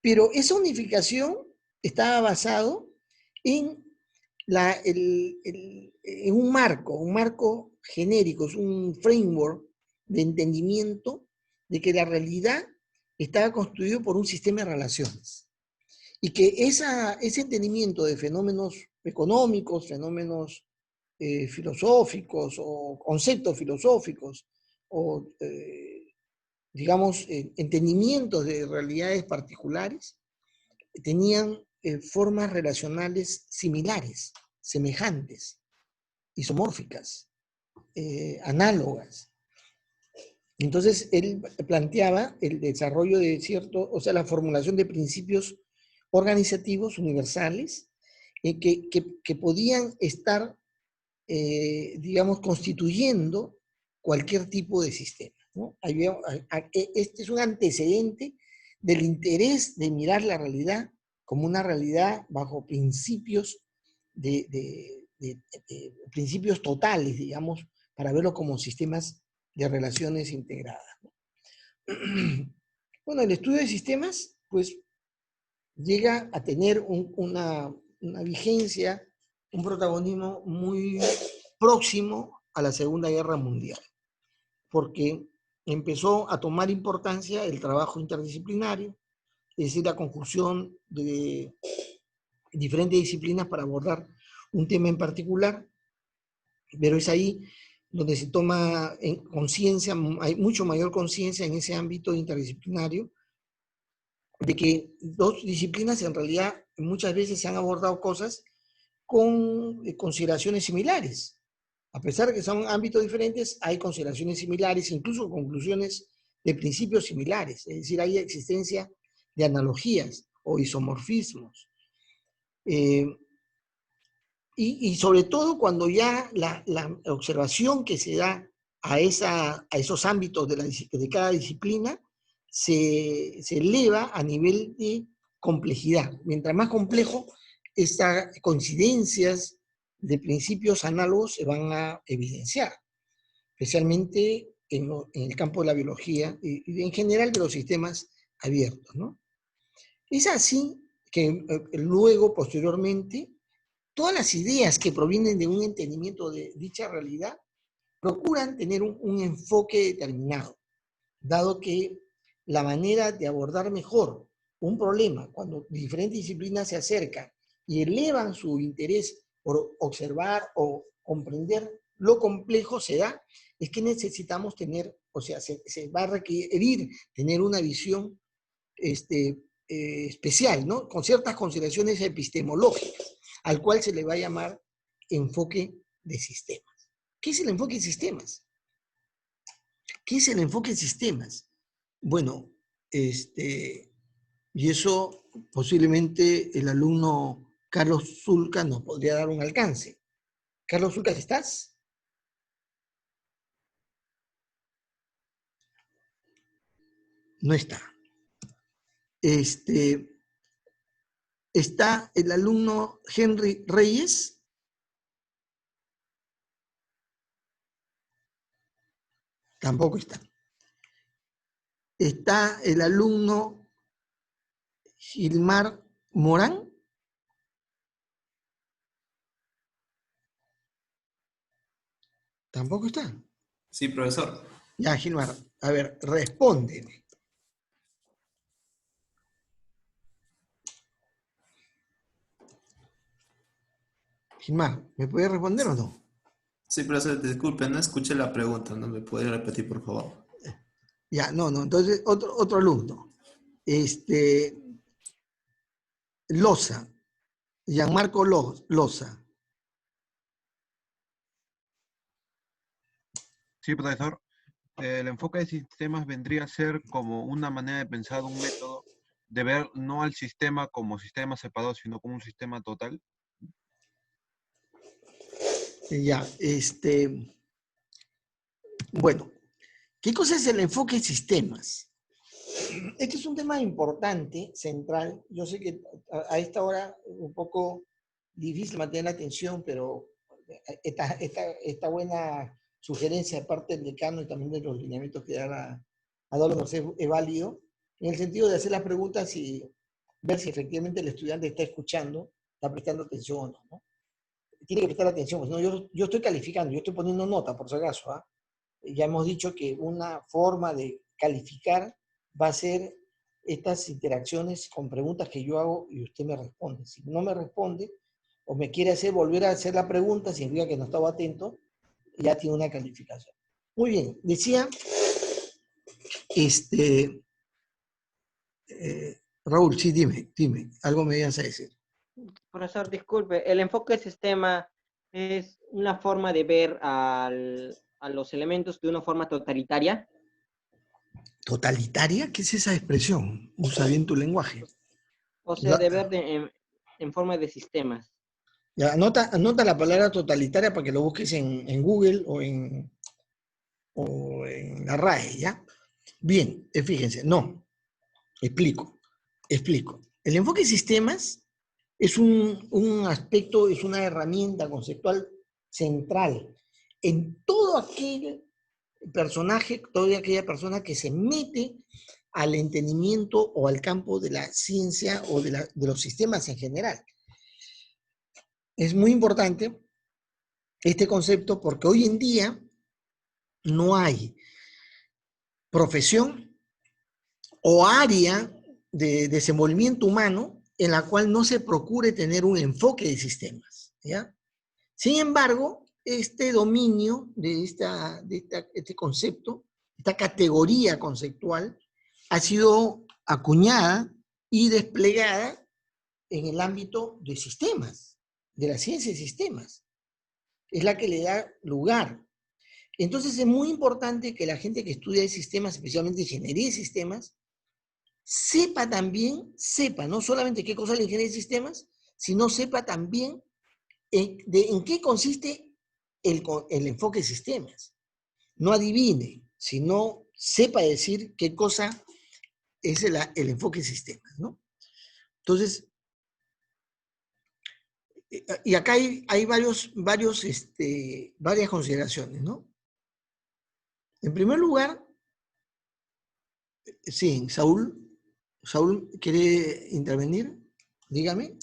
Pero esa unificación estaba basado en en un marco genérico, es un framework de entendimiento de que la realidad estaba constituido por un sistema de relaciones. Y que ese entendimiento de fenómenos económicos, fenómenos filosóficos o conceptos filosóficos o, digamos, entendimientos de realidades particulares, tenían formas relacionales similares, semejantes, isomórficas, análogas. Entonces, él planteaba el desarrollo de la formulación de principios organizativos universales que podían estar, digamos, constituyendo cualquier tipo de sistema, ¿no? Este es un antecedente del interés de mirar la realidad como una realidad bajo principios principios totales, digamos, para verlo como sistemas de relaciones integradas, ¿no? Bueno, el estudio de sistemas, pues, llega a tener una vigencia, un protagonismo muy próximo a la Segunda Guerra Mundial, porque empezó a tomar importancia el trabajo interdisciplinario, es decir, la conjunción de diferentes disciplinas para abordar un tema en particular, pero es ahí donde se toma conciencia, hay mucho mayor conciencia en ese ámbito interdisciplinario, de que dos disciplinas en realidad muchas veces se han abordado cosas con consideraciones similares. A pesar de que son ámbitos diferentes, hay consideraciones similares, incluso conclusiones de principios similares, es decir, hay existencia de analogías o isomorfismos. Y sobre todo cuando ya la observación que se da a esos ámbitos de cada disciplina se eleva a nivel de complejidad. Mientras más complejo, estas coincidencias de principios análogos se van a evidenciar, especialmente en el campo de la biología y en general de los sistemas abiertos, ¿no? Es así que luego, posteriormente, todas las ideas que provienen de un entendimiento de dicha realidad procuran tener un enfoque determinado, dado que la manera de abordar mejor un problema, cuando diferentes disciplinas se acercan y elevan su interés por observar o comprender lo complejo se da, es que necesitamos tener, o sea, se va a requerir tener una visión especial, ¿no? Con ciertas consideraciones epistemológicas, al cual se le va a llamar enfoque de sistemas. ¿Qué es el enfoque de sistemas? ¿Qué es el enfoque de sistemas? Bueno, Y eso posiblemente el alumno Carlos Zulca nos podría dar un alcance. Carlos Zulca, ¿estás? No está. ¿Está el alumno Henry Reyes? Tampoco está. ¿Está el alumno Gilmar Morán? Tampoco está. Sí, profesor. Ya, Gilmar, a ver, respóndeme. Gilmar, ¿me puede responder o no? Sí, profesor, disculpe, no escuché la pregunta, ¿no me puede repetir, por favor? Ya, no, entonces otro alumno. Loza, Gianmarco Loza. Sí, profesor. El enfoque de sistemas vendría a ser como una manera de pensar, un método de ver no al sistema como sistema separado, sino como un sistema total. Ya, bueno, ¿qué cosa es el enfoque de sistemas? Este es un tema importante, central. Yo sé que a esta hora es un poco difícil mantener la atención, pero esta buena sugerencia de parte del decano y también de los lineamientos que ha dado es válido, en el sentido de hacer las preguntas y ver si efectivamente el estudiante está escuchando, está prestando atención o no, ¿no? Tiene que prestar atención, pues, ¿no? Yo estoy calificando, yo estoy poniendo nota, por si acaso, ¿ah? Ya hemos dicho que una forma de calificar va a ser estas interacciones con preguntas que yo hago y usted me responde. Si no me responde o me quiere volver a hacer la pregunta, significa que no estaba atento, ya tiene una calificación. Muy bien, decía, Raúl, sí, dime, algo me ibas a decir. Profesor, disculpe, el enfoque de sistema es una forma de ver a los elementos de una forma totalitaria. ¿Totalitaria? ¿Qué es esa expresión? Usa bien tu lenguaje. O sea, de ver en forma de sistemas. Ya, anota la palabra totalitaria para que lo busques en Google o en la RAE, ¿ya? Bien, fíjense, no, explico. El enfoque de sistemas es un aspecto, es una herramienta conceptual central en todo aquel personaje, toda aquella persona que se mete al entendimiento o al campo de la ciencia o de los sistemas en general. Es muy importante este concepto porque hoy en día no hay profesión o área de desenvolvimiento humano en la cual no se procure tener un enfoque de sistemas, ¿ya? Sin embargo, este dominio de este concepto, esta categoría conceptual, ha sido acuñada y desplegada en el ámbito de sistemas, de la ciencia de sistemas. Es la que le da lugar. Entonces es muy importante que la gente que estudia sistemas, especialmente ingeniería de sistemas, sepa no solamente qué cosa es la ingeniería de sistemas, sino sepa también en qué consiste el enfoque de sistemas. No adivine, sino sepa decir qué cosa es el enfoque de sistemas, ¿no? Entonces, y acá hay varias consideraciones, ¿no? En primer lugar, sí, Saúl ¿quiere intervenir? Dígame.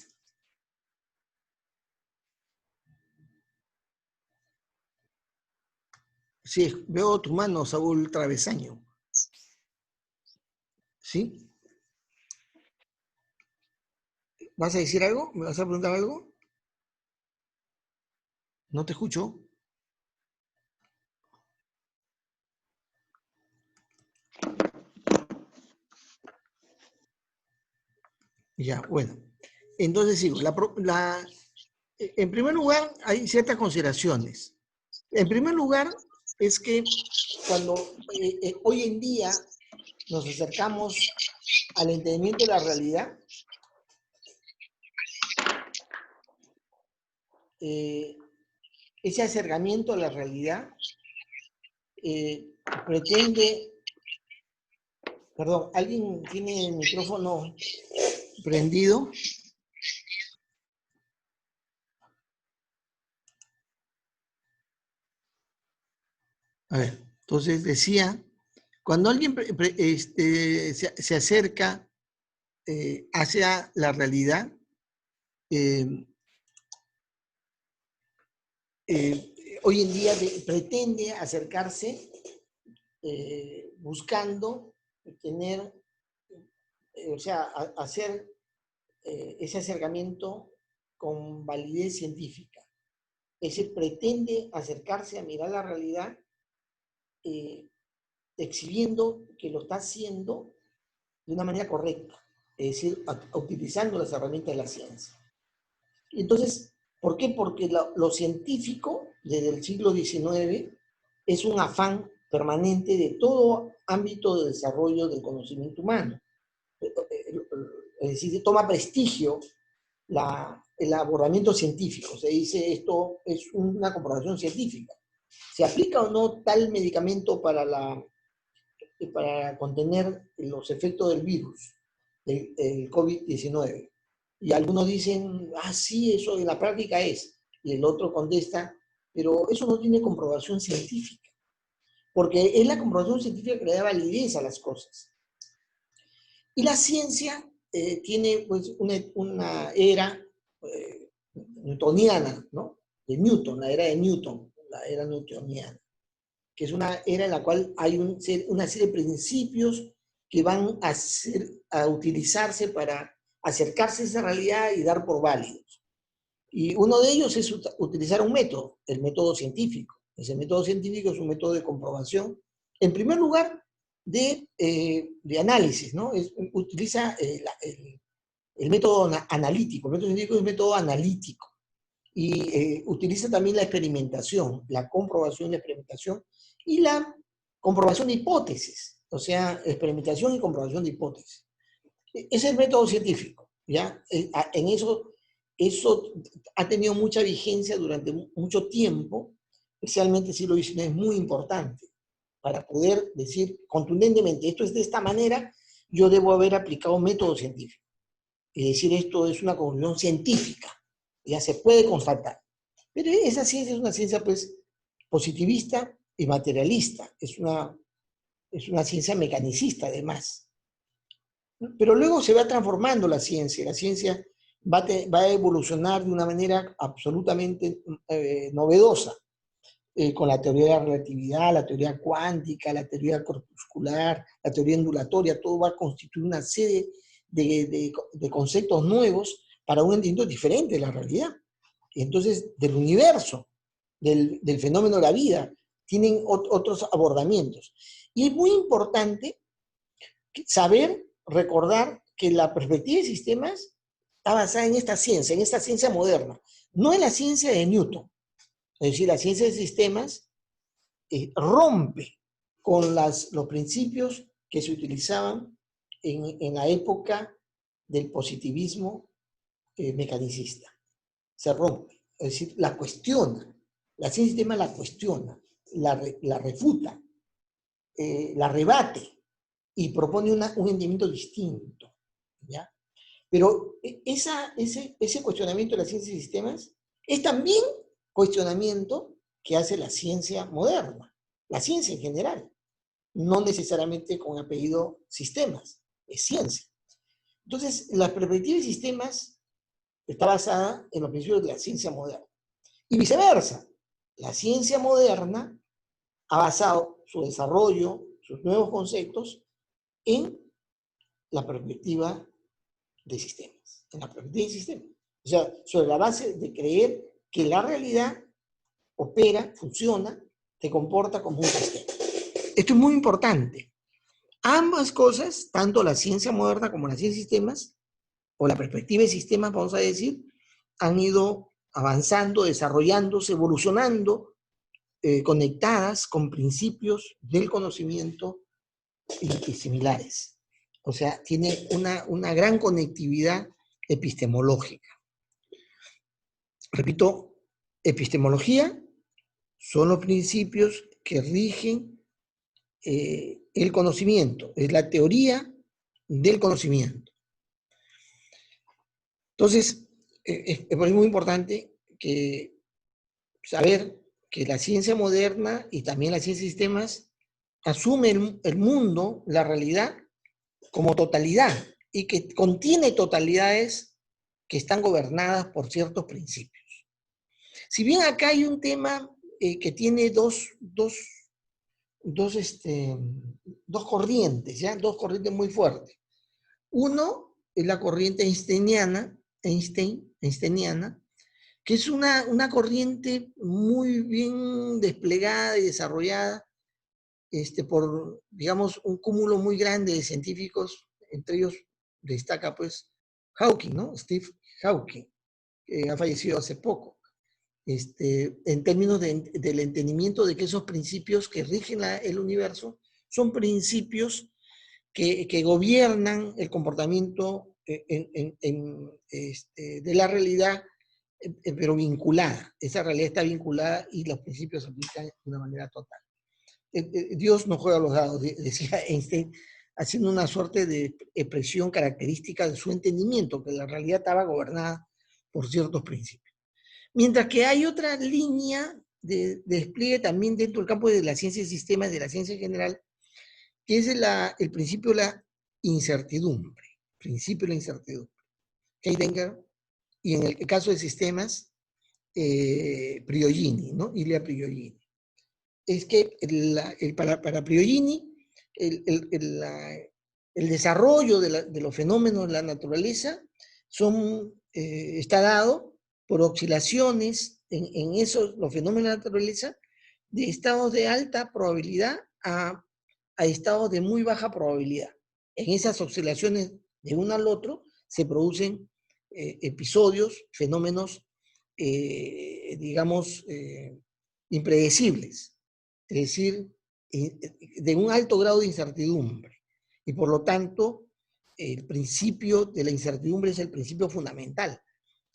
Sí, veo tu mano, Saúl Travesaño. ¿Sí? ¿Vas a decir algo? ¿Me vas a preguntar algo? No te escucho. Ya, bueno. Entonces sigo. En primer lugar, hay ciertas consideraciones. En primer lugar, es que cuando hoy en día nos acercamos al entendimiento de la realidad, ese acercamiento a la realidad pretende, perdón, ¿alguien tiene el micrófono prendido? A ver, entonces decía, cuando alguien se acerca hacia la realidad, hoy en día pretende acercarse buscando tener, o sea, hacer ese acercamiento con validez científica. Ese pretende acercarse a mirar la realidad exhibiendo que lo está haciendo de una manera correcta, es decir, utilizando las herramientas de la ciencia. Entonces, ¿por qué? Porque lo científico, desde el siglo XIX, es un afán permanente de todo ámbito de desarrollo del conocimiento humano. Es decir, toma prestigio el abordamiento científico. Se dice, esto es una comprobación científica. ¿Se aplica o no tal medicamento para contener los efectos del virus, el COVID-19? Y algunos dicen, sí, eso en la práctica es. Y el otro contesta, pero eso no tiene comprobación científica. Porque es la comprobación científica que le da validez a las cosas. Y la ciencia tiene pues una era newtoniana, ¿no? De Newton, la era de Newton, la era newtoniana, que es una era en la cual hay una serie de principios que van a utilizarse para acercarse a esa realidad y dar por válidos. Y uno de ellos es utilizar un método, el método científico. Ese método científico es un método de comprobación, en primer lugar, de análisis, ¿no? Utiliza el método analítico. El método científico es un método analítico. Y utiliza también la experimentación, la comprobación y la experimentación, y la comprobación de hipótesis, o sea, experimentación y comprobación de hipótesis. Ese es el método científico, ¿ya? En eso ha tenido mucha vigencia durante mucho tiempo, especialmente el siglo XIX, es muy importante, para poder decir contundentemente, esto es de esta manera, yo debo haber aplicado un método científico. Es decir, esto es una conclusión científica, ya se puede constatar. Pero esa ciencia es una ciencia, pues, positivista y materialista, es una ciencia mecanicista, además. Pero luego se va transformando la ciencia va a evolucionar de una manera absolutamente novedosa, con la teoría de la relatividad, la teoría cuántica, la teoría corpuscular, la teoría ondulatoria, todo va a constituir una serie de conceptos nuevos para un entendimiento diferente de la realidad. Y entonces, del universo, del fenómeno de la vida, tienen otros abordamientos. Y es muy importante saber, recordar que la perspectiva de sistemas está basada en esta ciencia moderna, no en la ciencia de Newton. Es decir, la ciencia de sistemas rompe con los principios que se utilizaban en la época del positivismo mecanicista. Se rompe, es decir, la cuestiona. La ciencia de sistemas la cuestiona, la refuta, la rebate y propone un entendimiento distinto, ¿ya? Pero ese cuestionamiento de la ciencia de sistemas es también cuestionamiento que hace la ciencia moderna, la ciencia en general, no necesariamente con apellido sistemas, es ciencia. Entonces, la perspectiva de sistemas está basada en los principios de la ciencia moderna. Y viceversa, la ciencia moderna ha basado su desarrollo, sus nuevos conceptos, en la perspectiva de sistemas, en la perspectiva de sistemas. O sea, sobre la base de creer que la realidad opera, funciona, se comporta como un sistema. Esto es muy importante. Ambas cosas, tanto la ciencia moderna como la ciencia de sistemas, o la perspectiva de sistemas, vamos a decir, han ido avanzando, desarrollándose, evolucionando, conectadas con principios del conocimiento y similares. O sea, tiene una gran conectividad epistemológica. Repito, epistemología son los principios que rigen el conocimiento, es la teoría del conocimiento. Entonces, es muy importante que saber que la ciencia moderna y también la ciencia de sistemas asume el mundo, la realidad, como totalidad y que contiene totalidades que están gobernadas por ciertos principios. Si bien acá hay un tema que tiene dos corrientes, ¿ya? Dos corrientes muy fuertes. Uno es la corriente einsteiniana, que es una corriente muy bien desplegada y desarrollada por, digamos, un cúmulo muy grande de científicos, entre ellos destaca, pues, Hawking, ¿no? Steve Hawking, que ha fallecido hace poco. En términos del entendimiento de que esos principios que rigen el universo son principios que gobiernan el comportamiento de la realidad, pero vinculada. Esa realidad está vinculada y los principios se aplican de una manera total. Dios no juega a los dados, decía Einstein, haciendo una suerte de expresión característica de su entendimiento, que la realidad estaba gobernada por ciertos principios. Mientras que hay otra línea de despliegue también dentro del campo de la ciencia de sistemas, de la ciencia en general, que es el principio de la incertidumbre. Principio de la incertidumbre. Heidegger, y en el caso de sistemas, Priogini, ¿no? Ilya Priogini. Es que para Priogini, el desarrollo de los fenómenos de la naturaleza está dado por oscilaciones en los fenómenos de la naturaleza de estados de alta probabilidad a estados de muy baja probabilidad. En esas oscilaciones de uno al otro se producen episodios, fenómenos, digamos, impredecibles, es decir, de un alto grado de incertidumbre. Y por lo tanto, el principio de la incertidumbre es el principio fundamental.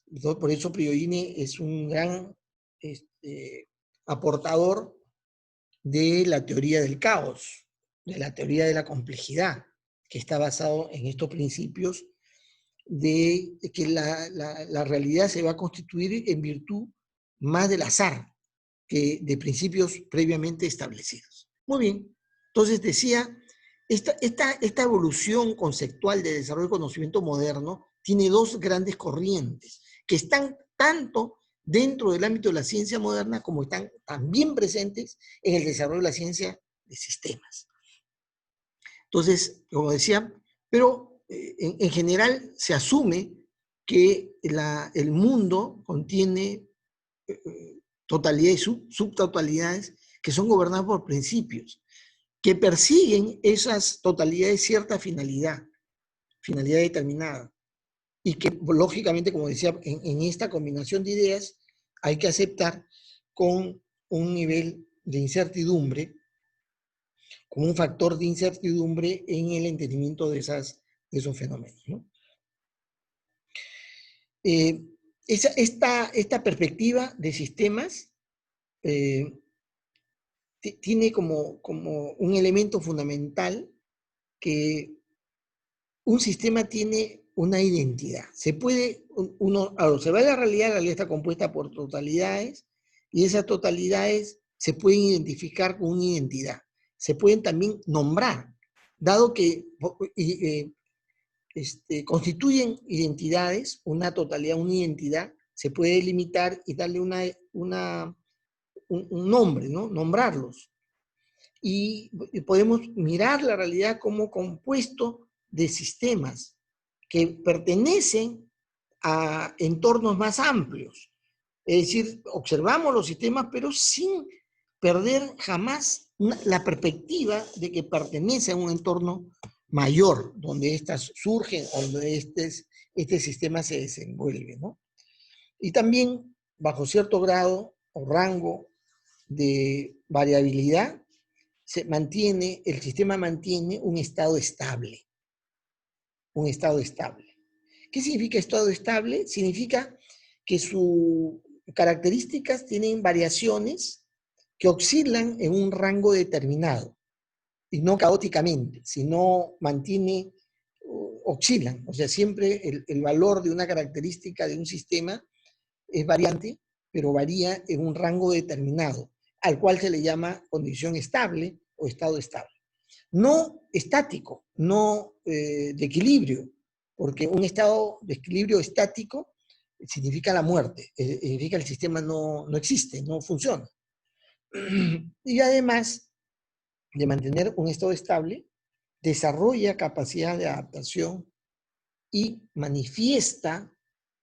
Entonces, por eso Priogini es un gran aportador de la teoría del caos, de la teoría de la complejidad, que está basado en estos principios de que la realidad se va a constituir en virtud más del azar que de principios previamente establecidos. Muy bien, entonces decía, esta evolución conceptual de desarrollo del conocimiento moderno tiene dos grandes corrientes que están tanto dentro del ámbito de la ciencia moderna como están también presentes en el desarrollo de la ciencia de sistemas. Entonces, como decía, pero en general se asume que el mundo contiene totalidades y subtotalidades que son gobernadas por principios, que persiguen esas totalidades cierta finalidad determinada, y que lógicamente, como decía, en esta combinación de ideas hay que aceptar con un nivel de incertidumbre, como un factor de incertidumbre en el entendimiento de esos fenómenos, ¿no? Esta perspectiva de sistemas tiene como un elemento fundamental que un sistema tiene una identidad. Se puede, al observar la realidad está compuesta por totalidades, y esas totalidades se pueden identificar con una identidad. Se pueden también nombrar, dado que constituyen identidades, una totalidad, una identidad, se puede delimitar y darle un nombre, ¿no? Nombrarlos. Y podemos mirar la realidad como compuesto de sistemas que pertenecen a entornos más amplios. Es decir, observamos los sistemas, pero sin perder jamás la perspectiva de que pertenece a un entorno mayor, donde éstas surgen, donde este sistema se desenvuelve, ¿no? Y también, bajo cierto grado o rango de variabilidad, el sistema mantiene un estado estable. un estado estable. ¿Qué significa estado estable? Significa que sus características tienen variaciones que oscilan en un rango determinado, y no caóticamente, sino oscilan. O sea, siempre el valor de una característica de un sistema es variante, pero varía en un rango determinado, al cual se le llama condición estable o estado estable. No estático, no de equilibrio, porque un estado de equilibrio estático significa la muerte, significa que el sistema no existe, no funciona. Y además de mantener un estado estable, desarrolla capacidad de adaptación y manifiesta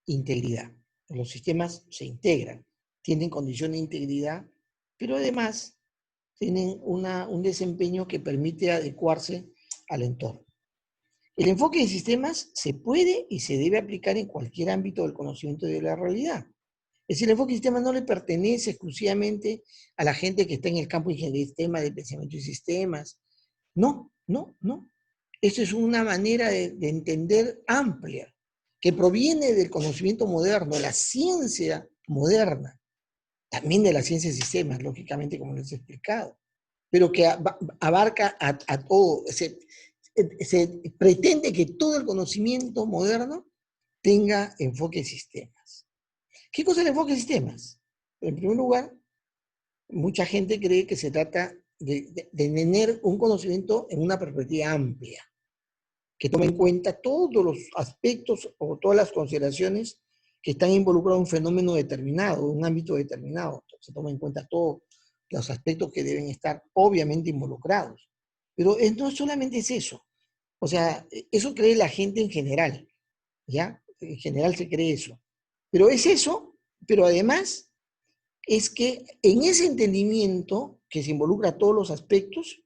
integridad. Los sistemas se integran, tienen condición de integridad, pero además tienen un desempeño que permite adecuarse al entorno. El enfoque de sistemas se puede y se debe aplicar en cualquier ámbito del conocimiento de la realidad. Es decir, el enfoque de sistemas no le pertenece exclusivamente a la gente que está en el campo de ingeniería de sistemas, de pensamiento de sistemas. No. Esto es una manera de entender amplia, que proviene del conocimiento moderno, de la ciencia moderna, también de la ciencia de sistemas, lógicamente, como les he explicado, pero que abarca a todo. Se pretende que todo el conocimiento moderno tenga enfoque de sistemas. ¿Qué cosa es el enfoque de sistemas? En primer lugar, mucha gente cree que se trata de tener un conocimiento en una perspectiva amplia, que tome en cuenta todos los aspectos o todas las consideraciones que están involucrados en un fenómeno determinado, un ámbito determinado. Se toma en cuenta todos los aspectos que deben estar obviamente involucrados. Pero no solamente es eso. O sea, eso cree la gente en general, ¿ya? En general se cree eso. Pero es eso, pero además es que en ese entendimiento que se involucra todos los aspectos,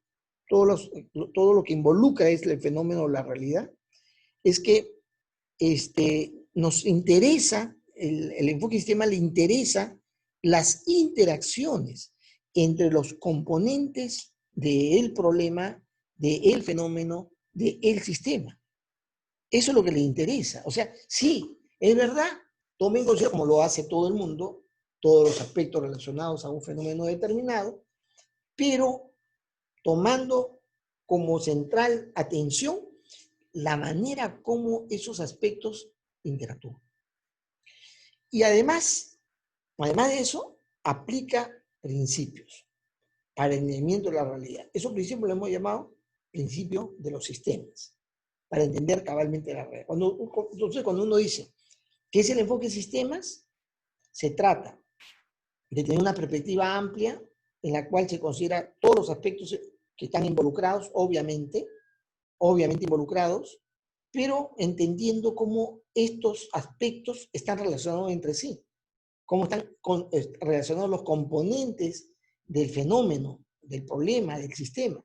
todo lo que involucra es el fenómeno o la realidad, es que nos interesa, el enfoque sistema le interesa las interacciones entre los componentes del problema, del fenómeno, del sistema. Eso es lo que le interesa. O sea, sí, es verdad, tome en consideración, como lo hace todo el mundo, todos los aspectos relacionados a un fenómeno determinado, pero tomando como central atención la manera como esos aspectos interactúan. Y además de eso, aplica principios para el entendimiento de la realidad. Esos principios los hemos llamado principios de los sistemas, para entender cabalmente la realidad. Entonces, cuando uno dice que es el enfoque de sistemas, se trata de tener una perspectiva amplia en la cual se considera todos los aspectos que están involucrados, obviamente involucrados, pero entendiendo cómo estos aspectos están relacionados entre sí, cómo están relacionados los componentes del fenómeno, del problema, del sistema.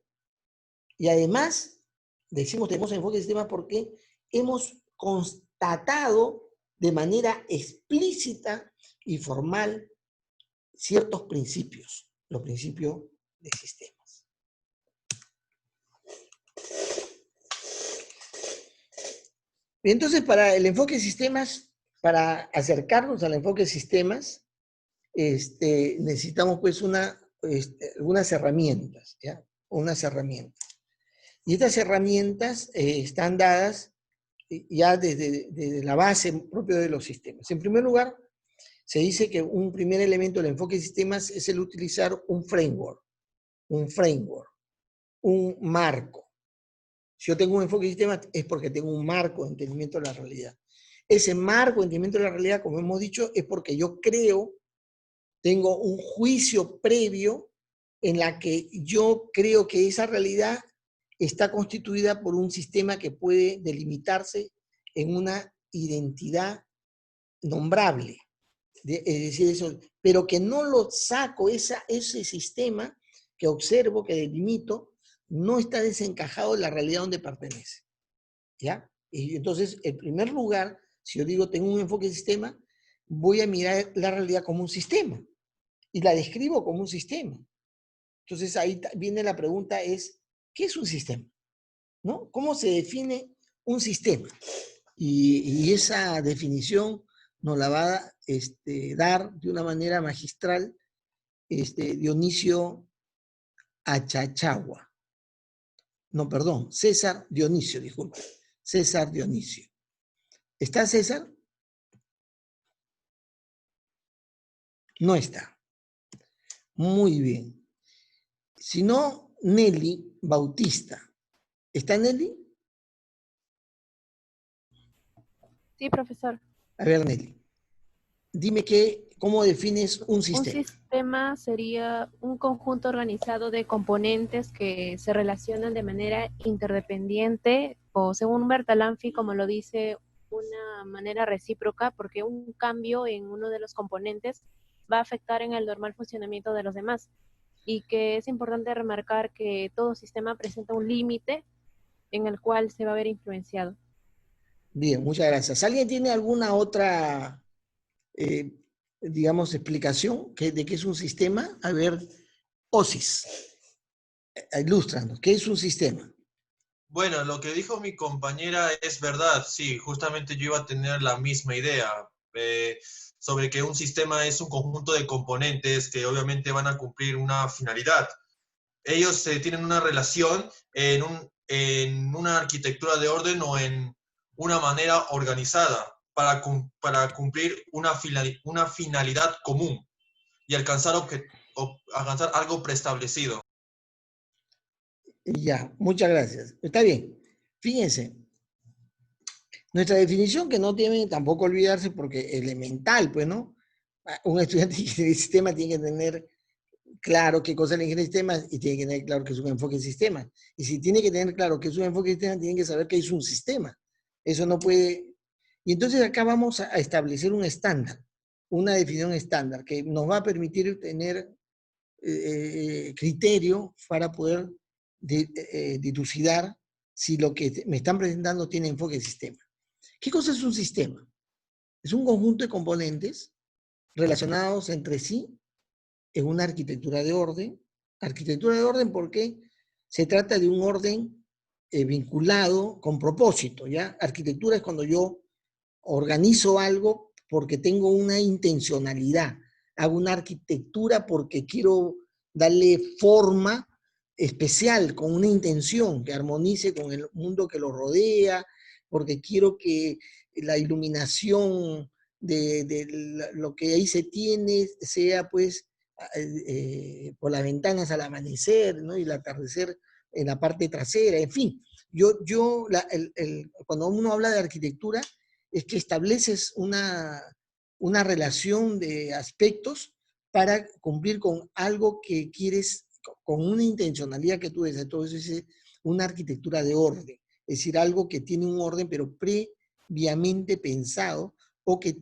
Y además, decimos tenemos enfoque de sistema porque hemos constatado de manera explícita y formal ciertos principios, los principios de sistemas. Entonces, para el enfoque de sistemas, para acercarnos al enfoque de sistemas, necesitamos pues unas herramientas, ¿ya? Unas herramientas. Y estas herramientas están dadas ya desde la base propia de los sistemas. En primer lugar, se dice que un primer elemento del enfoque de sistemas es el utilizar un framework, un marco. Si yo tengo un enfoque de sistemas es porque tengo un marco de entendimiento de la realidad. Ese marco de entendimiento de la realidad, como hemos dicho, es porque yo tengo un juicio previo en la que yo creo que esa realidad está constituida por un sistema que puede delimitarse en una identidad nombrable. Es decir, eso, pero que no lo saco, ese sistema que observo, que delimito, no está desencajado de la realidad donde pertenece. ¿Ya? Y entonces, en primer lugar, si yo digo tengo un enfoque de sistema, voy a mirar la realidad como un sistema y la describo como un sistema. Entonces ahí viene la pregunta es, ¿qué es un sistema? ¿No? ¿Cómo se define un sistema. Y esa definición nos la va a dar de una manera magistral Dionisio Achachagua. No, perdón, César Dionisio, disculpe. César Dionisio. ¿Está César? No está. Muy bien. Si no, Nelly Bautista. ¿Está Nelly? Sí, profesor. A ver, Nelly. Dime cómo defines un sistema. Un sistema sería un conjunto organizado de componentes que se relacionan de manera interdependiente o, según Bertalanffy, como lo dice, una manera recíproca, porque un cambio en uno de los componentes va a afectar en el normal funcionamiento de los demás. Y que es importante remarcar que todo sistema presenta un límite en el cual se va a ver influenciado. Bien, muchas gracias. ¿Alguien tiene alguna otra, digamos, explicación de qué es un sistema? A ver, Osis, ilústranos, ¿qué es un sistema? Bueno, lo que dijo mi compañera es verdad, sí, justamente yo iba a tener la misma idea sobre que un sistema es un conjunto de componentes que obviamente van a cumplir una finalidad. Ellos tienen una relación en una arquitectura de orden o en una manera organizada para cumplir una finalidad común y alcanzar algo preestablecido. Ya, muchas gracias. Está bien. Fíjense, nuestra definición, que no tiene tampoco olvidarse porque elemental, pues, ¿no? Un estudiante de sistema tiene que tener claro qué cosa es la ingeniería de sistemas y tiene que tener claro que es un enfoque de sistemas. Y si tiene que tener claro que es un enfoque de sistemas, tiene que saber que es un sistema. Eso no puede... Y entonces acá vamos a establecer un estándar, una definición estándar que nos va a permitir tener criterio para poder dilucidar si lo que me están presentando tiene enfoque de sistema. ¿Qué cosa es un sistema? Es un conjunto de componentes relacionados entre sí en una arquitectura de orden. Arquitectura de orden porque se trata de un orden vinculado con propósito, ¿ya? Arquitectura es cuando yo organizo algo porque tengo una intencionalidad. Hago una arquitectura porque quiero darle forma especial, con una intención que armonice con el mundo que lo rodea, porque quiero que la iluminación de lo que ahí se tiene sea pues por las ventanas al amanecer, ¿no? Y el atardecer en la parte trasera, en fin. Cuando uno habla de arquitectura, es que estableces una relación de aspectos para cumplir con algo que quieres, con una intencionalidad que tú deseas. Entonces es una arquitectura de orden, es decir, algo que tiene un orden pero previamente pensado, o que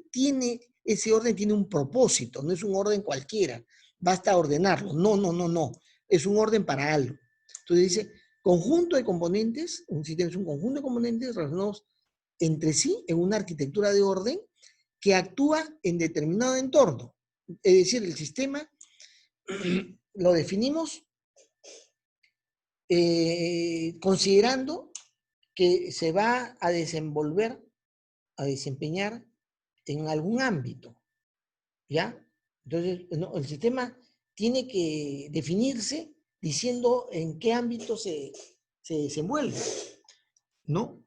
ese orden tiene un propósito, no es un orden cualquiera, basta ordenarlo, no, es un orden para algo. Entonces dice, conjunto de componentes, un sistema es un conjunto de componentes relacionados entre sí en una arquitectura de orden que actúa en determinado entorno. Es decir, el sistema lo definimos considerando que se va a desenvolver, a desempeñar en algún ámbito, ¿ya? Entonces, no, el sistema tiene que definirse diciendo en qué ámbito se desenvuelve, ¿no?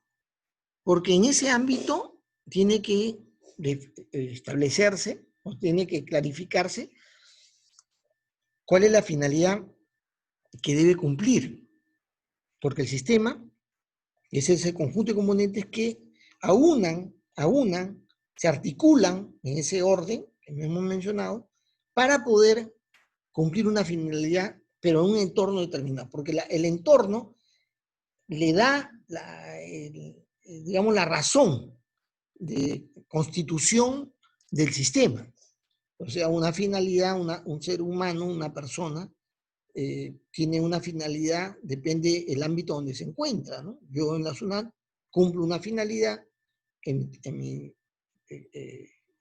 Porque en ese ámbito tiene que establecerse, o tiene que clarificarse cuál es la finalidad que debe cumplir. Porque el sistema es ese conjunto de componentes que aunan, se articulan en ese orden que hemos mencionado para poder cumplir una finalidad, pero en un entorno determinado. Porque el entorno le da digamos, la razón de constitución del sistema. O sea, una finalidad, un ser humano, una persona, tiene una finalidad, depende del ámbito donde se encuentra, ¿no? Yo en la SUNAT cumplo una finalidad, en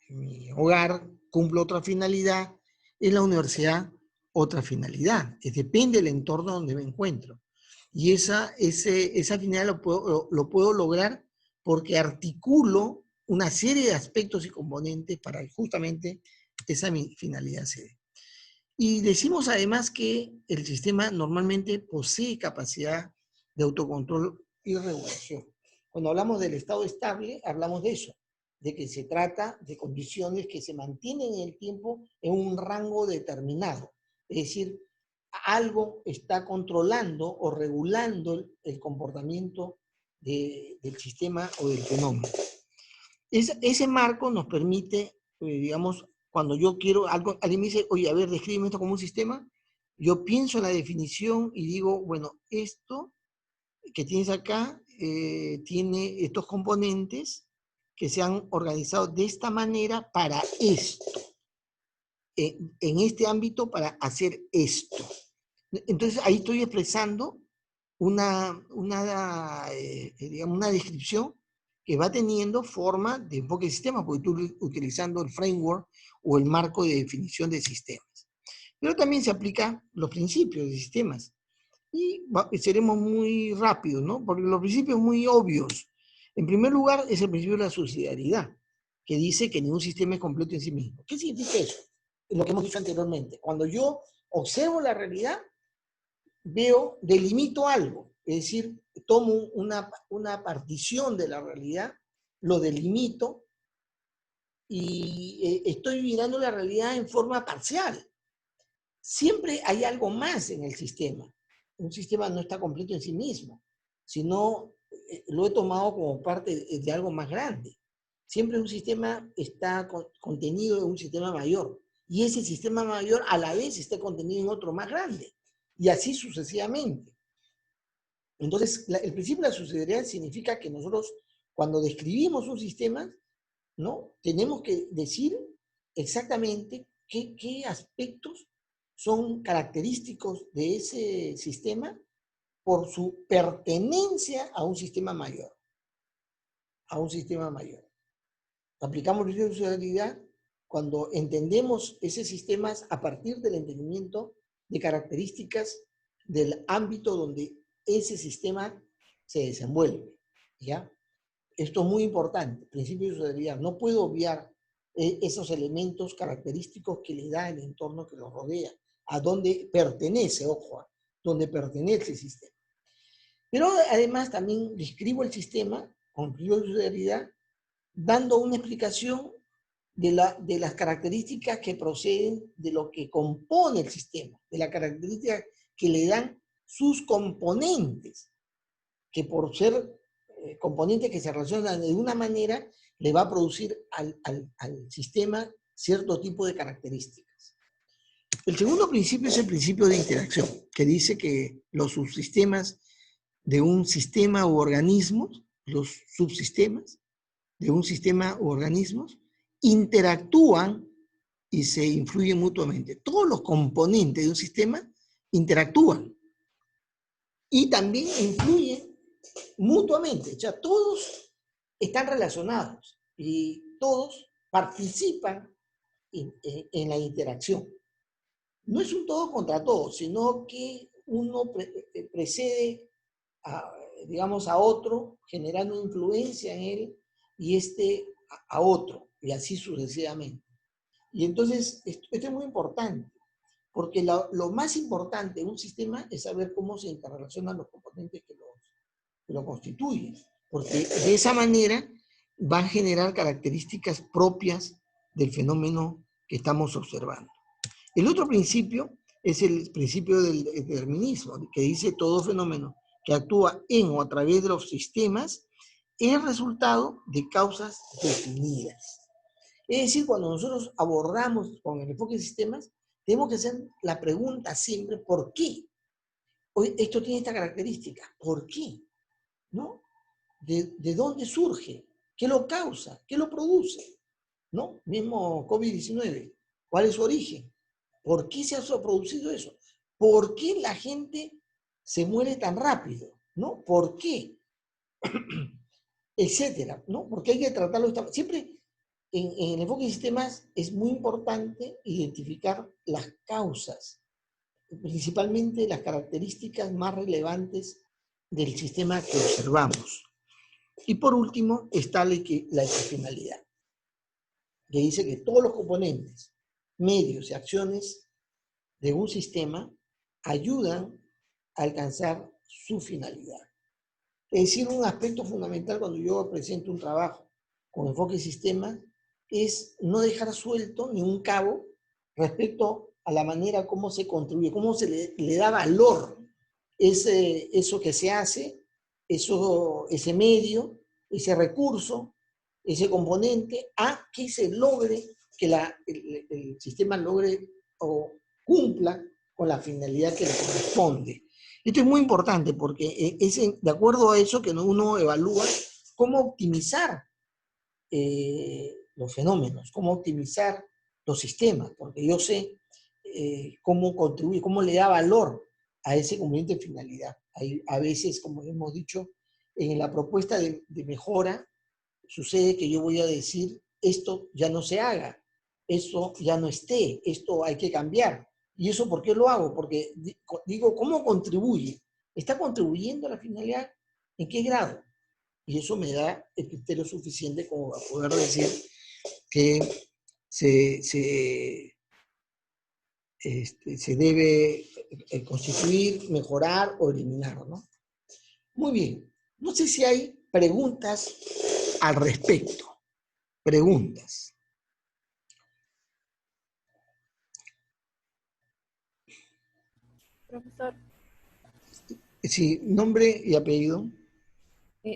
mi hogar cumplo otra finalidad, en la universidad otra finalidad. Depende del entorno donde me encuentro. Y esa finalidad lo puedo lograr porque articulo una serie de aspectos y componentes para justamente esa finalidad se dé. Y decimos además que el sistema normalmente posee capacidad de autocontrol y regulación. Cuando hablamos del estado estable, hablamos de eso, de que se trata de condiciones que se mantienen en el tiempo en un rango determinado. Es decir, algo está controlando o regulando el comportamiento del sistema o del fenómeno. Ese marco nos permite, digamos, cuando yo quiero algo, alguien me dice, oye, a ver, descríbeme esto como un sistema, yo pienso en la definición y digo, bueno, esto que tienes acá tiene estos componentes que se han organizado de esta manera para esto, en este ámbito para hacer esto. Entonces ahí estoy expresando digamos, una descripción que va teniendo forma de enfoque de sistema, porque estoy utilizando el framework o el marco de definición de sistemas. Pero también se aplican los principios de sistemas. Y seremos muy rápidos, ¿no? Porque los principios muy obvios. En primer lugar, es el principio de la subsidiariedad, que dice que ningún sistema es completo en sí mismo. ¿Qué significa eso? Es lo que hemos dicho anteriormente. Cuando yo observo la realidad, delimito algo, es decir, tomo una partición de la realidad, lo delimito y estoy mirando la realidad en forma parcial. Siempre hay algo más en el sistema. Un sistema no está completo en sí mismo, sino lo he tomado como parte de algo más grande. Siempre un sistema está contenido en un sistema mayor, y ese sistema mayor a la vez está contenido en otro más grande, y así sucesivamente. Entonces, el principio de la subsidiariedad significa que nosotros, cuando describimos un sistema, ¿no? Tenemos que decir exactamente qué aspectos son característicos de ese sistema por su pertenencia a un sistema mayor. A un sistema mayor. Aplicamos el principio de subsidiariedad cuando entendemos ese sistema a partir del entendimiento de características del ámbito donde ese sistema se desenvuelve, ¿ya? Esto es muy importante, principio de subsidiariedad. No puedo obviar esos elementos característicos que le da el entorno que lo rodea, a donde pertenece, ojo, donde pertenece el sistema. Pero además también describo el sistema con principio de subsidiariedad, dando una explicación de las características que proceden de lo que compone el sistema, de las características que le dan sus componentes, que por ser componentes que se relacionan de una manera, le va a producir al sistema cierto tipo de características. El segundo principio es el principio de interacción, que dice que los subsistemas de un sistema u organismos, los subsistemas de un sistema u organismos, interactúan y se influyen mutuamente. Todos los componentes de un sistema interactúan y también influyen mutuamente. O sea, todos están relacionados y todos participan en la interacción. No es un todo contra todos, sino que uno precede digamos, a otro, generando influencia en él, y a otro, y así sucesivamente. Y entonces, esto es muy importante, porque lo más importante en un sistema es saber cómo se interrelacionan los componentes que lo constituyen, porque de esa manera van a generar características propias del fenómeno que estamos observando. El otro principio es el principio del determinismo, que dice todo fenómeno que actúa en o a través de los sistemas es resultado de causas definidas. Es decir, cuando nosotros abordamos con el enfoque de sistemas, tenemos que hacer la pregunta siempre, ¿por qué? Esto tiene esta característica, ¿por qué? ¿No? ¿De dónde surge? ¿Qué lo causa? ¿Qué lo produce? ¿No? Mismo COVID-19, ¿cuál es su origen? ¿Por qué se ha producido eso? ¿Por qué la gente se muere tan rápido? ¿No? ¿Por qué? Etcétera, ¿no? Porque hay que tratarlo. Siempre en el enfoque de sistemas es muy importante identificar las causas principalmente las características más relevantes del sistema que observamos. Y por último está la equifinalidad, que dice que todos los componentes, medios y acciones de un sistema ayudan a alcanzar su finalidad. Es decir, un aspecto fundamental cuando yo presento un trabajo con enfoque sistema es no dejar suelto ni un cabo respecto a la manera como se contribuye, cómo se le da valor eso que se hace, ese medio, ese recurso, ese componente, a que se logre, que el sistema logre o cumpla con la finalidad que le corresponde. Esto es muy importante porque es de acuerdo a eso que uno evalúa cómo optimizar los fenómenos, cómo optimizar los sistemas, porque yo sé cómo contribuye, cómo le da valor a ese componente de finalidad. A veces, como hemos dicho, en la propuesta de mejora, sucede que yo voy a decir, esto ya no se haga, esto ya no esté, esto hay que cambiar. ¿Y eso por qué lo hago? Porque digo, ¿cómo contribuye? ¿Está contribuyendo a la finalidad? ¿En qué grado? Y eso me da el criterio suficiente como para poder decir que se debe constituir, mejorar o eliminar, ¿no? Muy bien. No sé si hay preguntas al respecto. Preguntas. Profesor. Sí, nombre y apellido.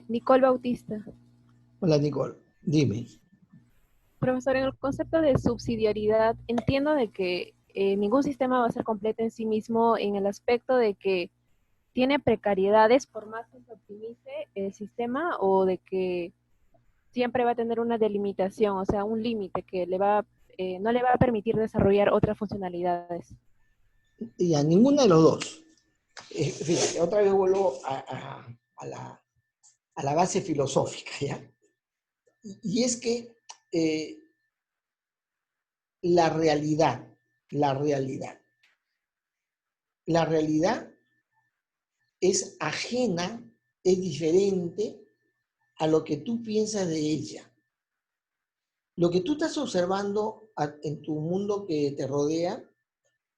Nicole Bautista. Hola, Nicole. Dime. Profesor, en el concepto de subsidiariedad, entiendo de que ningún sistema va a ser completo en sí mismo en el aspecto de que tiene precariedades por más que se optimice el sistema o de que siempre va a tener una delimitación, o sea, un límite que no le va a permitir desarrollar otras funcionalidades. Y a ninguna de los dos. Fíjate, otra vez vuelvo a la base filosófica, ¿ya? Y es que la realidad es ajena, es diferente a lo que tú piensas de ella. Lo que tú estás observando en tu mundo que te rodea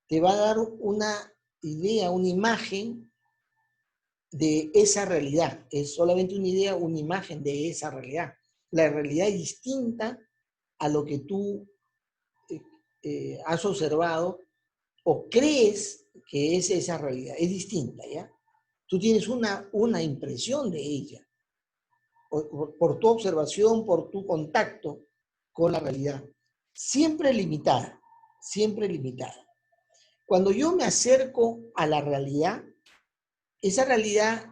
te va a dar una idea, una imagen de esa realidad. Es solamente una idea, una imagen de esa realidad. La realidad es distinta a lo que tú has observado o crees que es esa realidad. Es distinta, ¿ya? Tú tienes una impresión de ella por tu observación, por tu contacto con la realidad. Siempre limitada, siempre limitada. Cuando yo me acerco a la realidad, esa realidad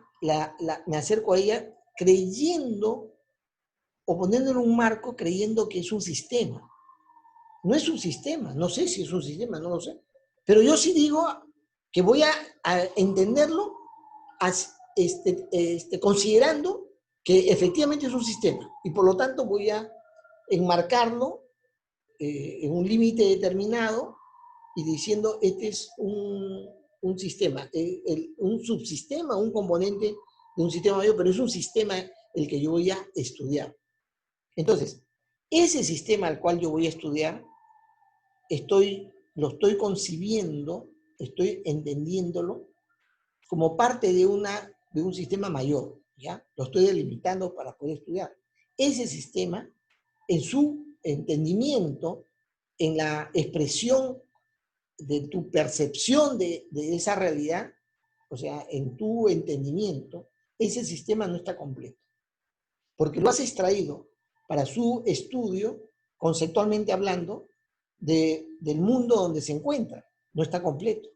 me acerco a ella creyendo o poniéndole un marco creyendo que es un sistema. No es un sistema, no sé si es un sistema, no lo sé. Pero yo sí digo que voy a entenderlo considerando que efectivamente es un sistema y por lo tanto voy a enmarcarlo en un límite determinado y diciendo este es un sistema, un subsistema, un componente de un sistema mayor, pero es un sistema el que yo voy a estudiar. Entonces, ese sistema al cual yo voy a estudiar, lo estoy concibiendo, estoy entendiéndolo como parte de un sistema mayor, ¿ya? Lo estoy delimitando para poder estudiar. Ese sistema, en su entendimiento, en la expresión de tu percepción de esa realidad, o sea, en tu entendimiento, ese sistema no está completo. Porque lo has extraído para su estudio, conceptualmente hablando, del mundo donde se encuentra. No está completo.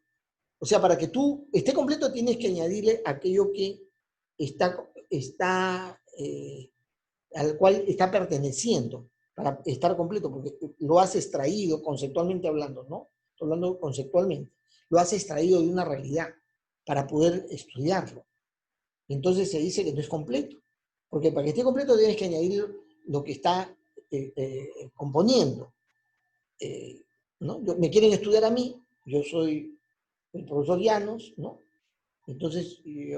O sea, para que tú esté completo tienes que añadirle aquello que al cual está perteneciendo para estar completo, porque lo has extraído conceptualmente hablando, ¿no? Estoy hablando conceptualmente. Lo has extraído de una realidad para poder estudiarlo. Entonces se dice que no es completo, porque para que esté completo tienes que añadir lo que está componiendo. ¿No? Me quieren estudiar a mí, yo soy el profesor Llanos, ¿no? Entonces, si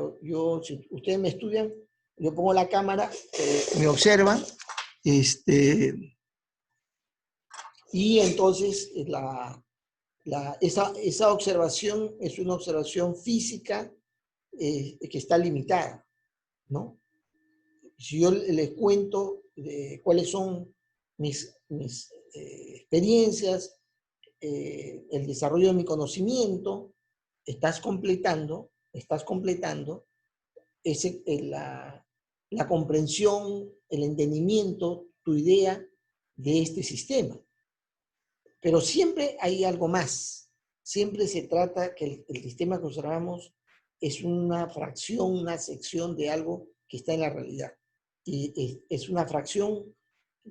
ustedes me estudian, yo pongo la cámara, me observan, y entonces esa observación es una observación física que está limitada, ¿no? Si yo les cuento cuáles son mis experiencias, el desarrollo de mi conocimiento, estás completando la comprensión, el entendimiento, tu idea de este sistema. Pero siempre hay algo más. Siempre se trata que el sistema que observamos es una fracción, una sección de algo que está en la realidad. Y es una fracción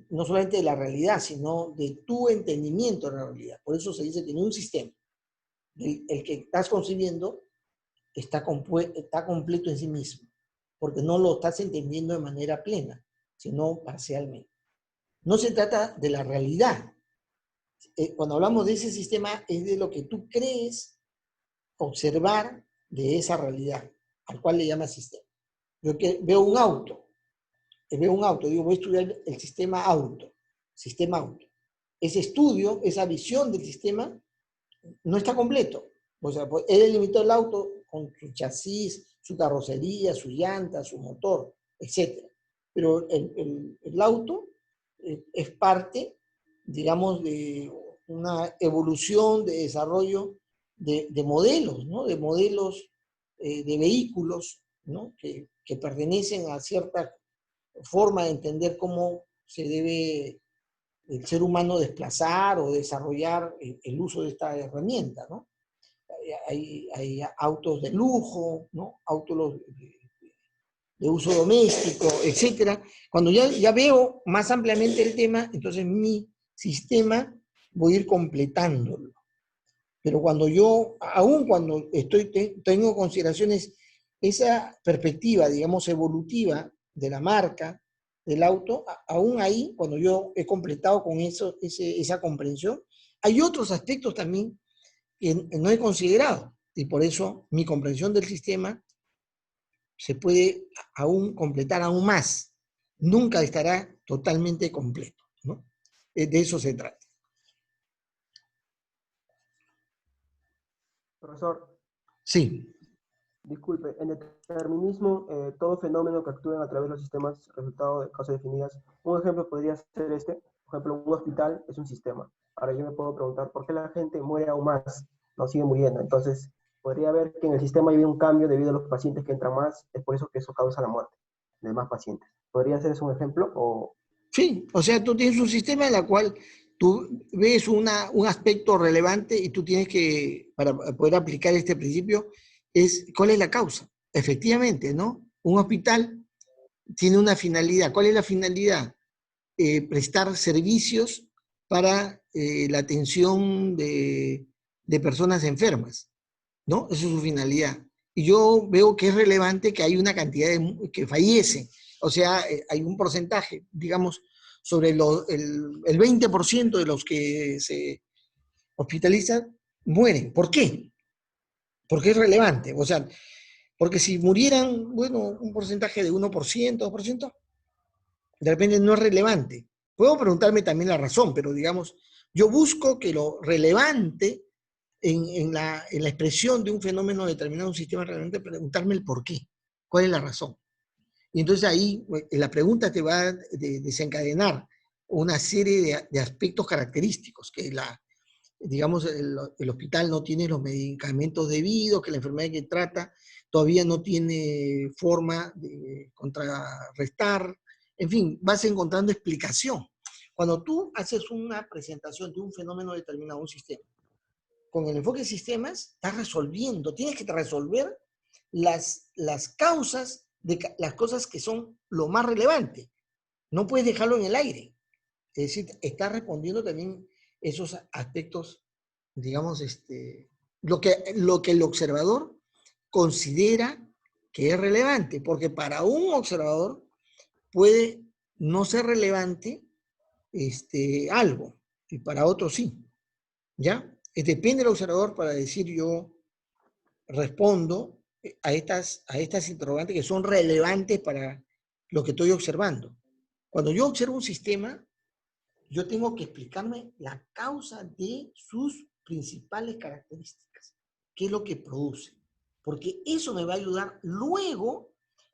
no solamente de la realidad, sino de tu entendimiento de la realidad. Por eso se dice que en un sistema, el que estás concibiendo está completo en sí mismo, porque no lo estás entendiendo de manera plena, sino parcialmente. No se trata de la realidad. Cuando hablamos de ese sistema, es de lo que tú crees observar de esa realidad, al cual le llamas sistema. Yo veo un auto, digo, voy a estudiar el sistema auto. Ese estudio, esa visión del sistema, no está completo. O sea, él delimitó el auto con su chasis, su carrocería, su llanta, su motor, etc. Pero el auto es parte, digamos, de una evolución de desarrollo de modelos, ¿no? De modelos de vehículos, ¿no? Que pertenecen a cierta forma de entender cómo se debe el ser humano desplazar o desarrollar el uso de esta herramienta, ¿no? Hay autos de lujo, ¿no? Autos de uso doméstico, etc. Cuando ya veo más ampliamente el tema, entonces mi sistema voy a ir completándolo. Pero cuando aún cuando tengo consideraciones, esa perspectiva, digamos, evolutiva de la marca, del auto, aún ahí, cuando yo he completado con esa comprensión, hay otros aspectos también que no he considerado. Y por eso mi comprensión del sistema se puede aún completar aún más. Nunca estará totalmente completo, ¿no? De eso se trata. Profesor. Sí. Disculpe, en determinismo, todo fenómeno que actúen a través de los sistemas resultado de causas definidas. Un ejemplo podría ser este. Por ejemplo, un hospital es un sistema. Ahora yo me puedo preguntar, ¿por qué la gente muere aún más? No sigue muriendo. Entonces, podría ver que en el sistema hay un cambio debido a los pacientes que entran más. Es por eso que eso causa la muerte de más pacientes. ¿Podría ser eso un ejemplo? O... Sí, o sea, tú tienes un sistema en el cual tú ves un aspecto relevante y tú tienes que, para poder aplicar este principio, ¿cuál es la causa? Efectivamente, ¿no? Un hospital tiene una finalidad. ¿Cuál es la finalidad? Prestar servicios para la atención de personas enfermas, ¿no? Esa es su finalidad. Y yo veo que es relevante que hay una cantidad que fallece. O sea, hay un porcentaje, digamos, sobre el 20% de los que se hospitalizan mueren. ¿Por qué? Porque es relevante. O sea, porque si murieran, bueno, un porcentaje de 1%, 2%, de repente no es relevante. Puedo preguntarme también la razón, pero digamos, yo busco que lo relevante en la expresión de un fenómeno determinado, un sistema relevante, preguntarme el por qué, cuál es la razón. Y entonces ahí la pregunta te va a desencadenar una serie de aspectos característicos, que digamos, el hospital no tiene los medicamentos debidos, que la enfermedad que trata todavía no tiene forma de contrarrestar. En fin, vas encontrando explicación. Cuando tú haces una presentación de un fenómeno determinado, un sistema, con el enfoque de sistemas, estás resolviendo, tienes que resolver las causas de las cosas que son lo más relevante. No puedes dejarlo en el aire. Es decir, estás respondiendo también esos aspectos, digamos, lo que el observador considera que es relevante, porque para un observador puede no ser relevante algo, y para otro sí, ¿ya? Depende del observador para decir yo respondo a estas interrogantes que son relevantes para lo que estoy observando. Cuando yo observo un sistema, yo tengo que explicarme la causa de sus principales características. ¿Qué es lo que produce? Porque eso me va a ayudar luego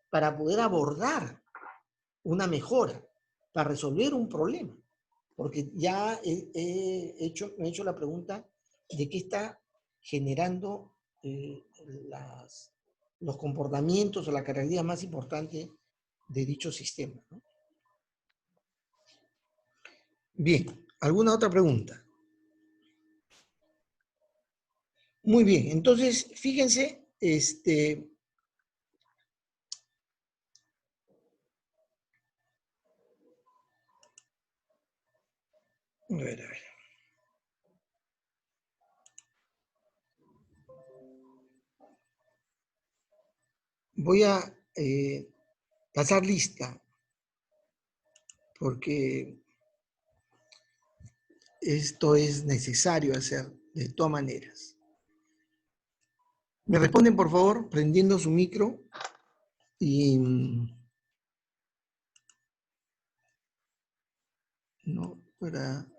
para poder abordar una mejora, para resolver un problema. Porque ya me he hecho la pregunta de qué está generando los comportamientos o la característica más importante de dicho sistema, ¿no? Bien, ¿alguna otra pregunta? Muy bien, entonces, fíjense, a ver. Voy a pasar lista, porque esto es necesario hacer de todas maneras. ¿Me responden, por favor, prendiendo su micro? Y no, perdón.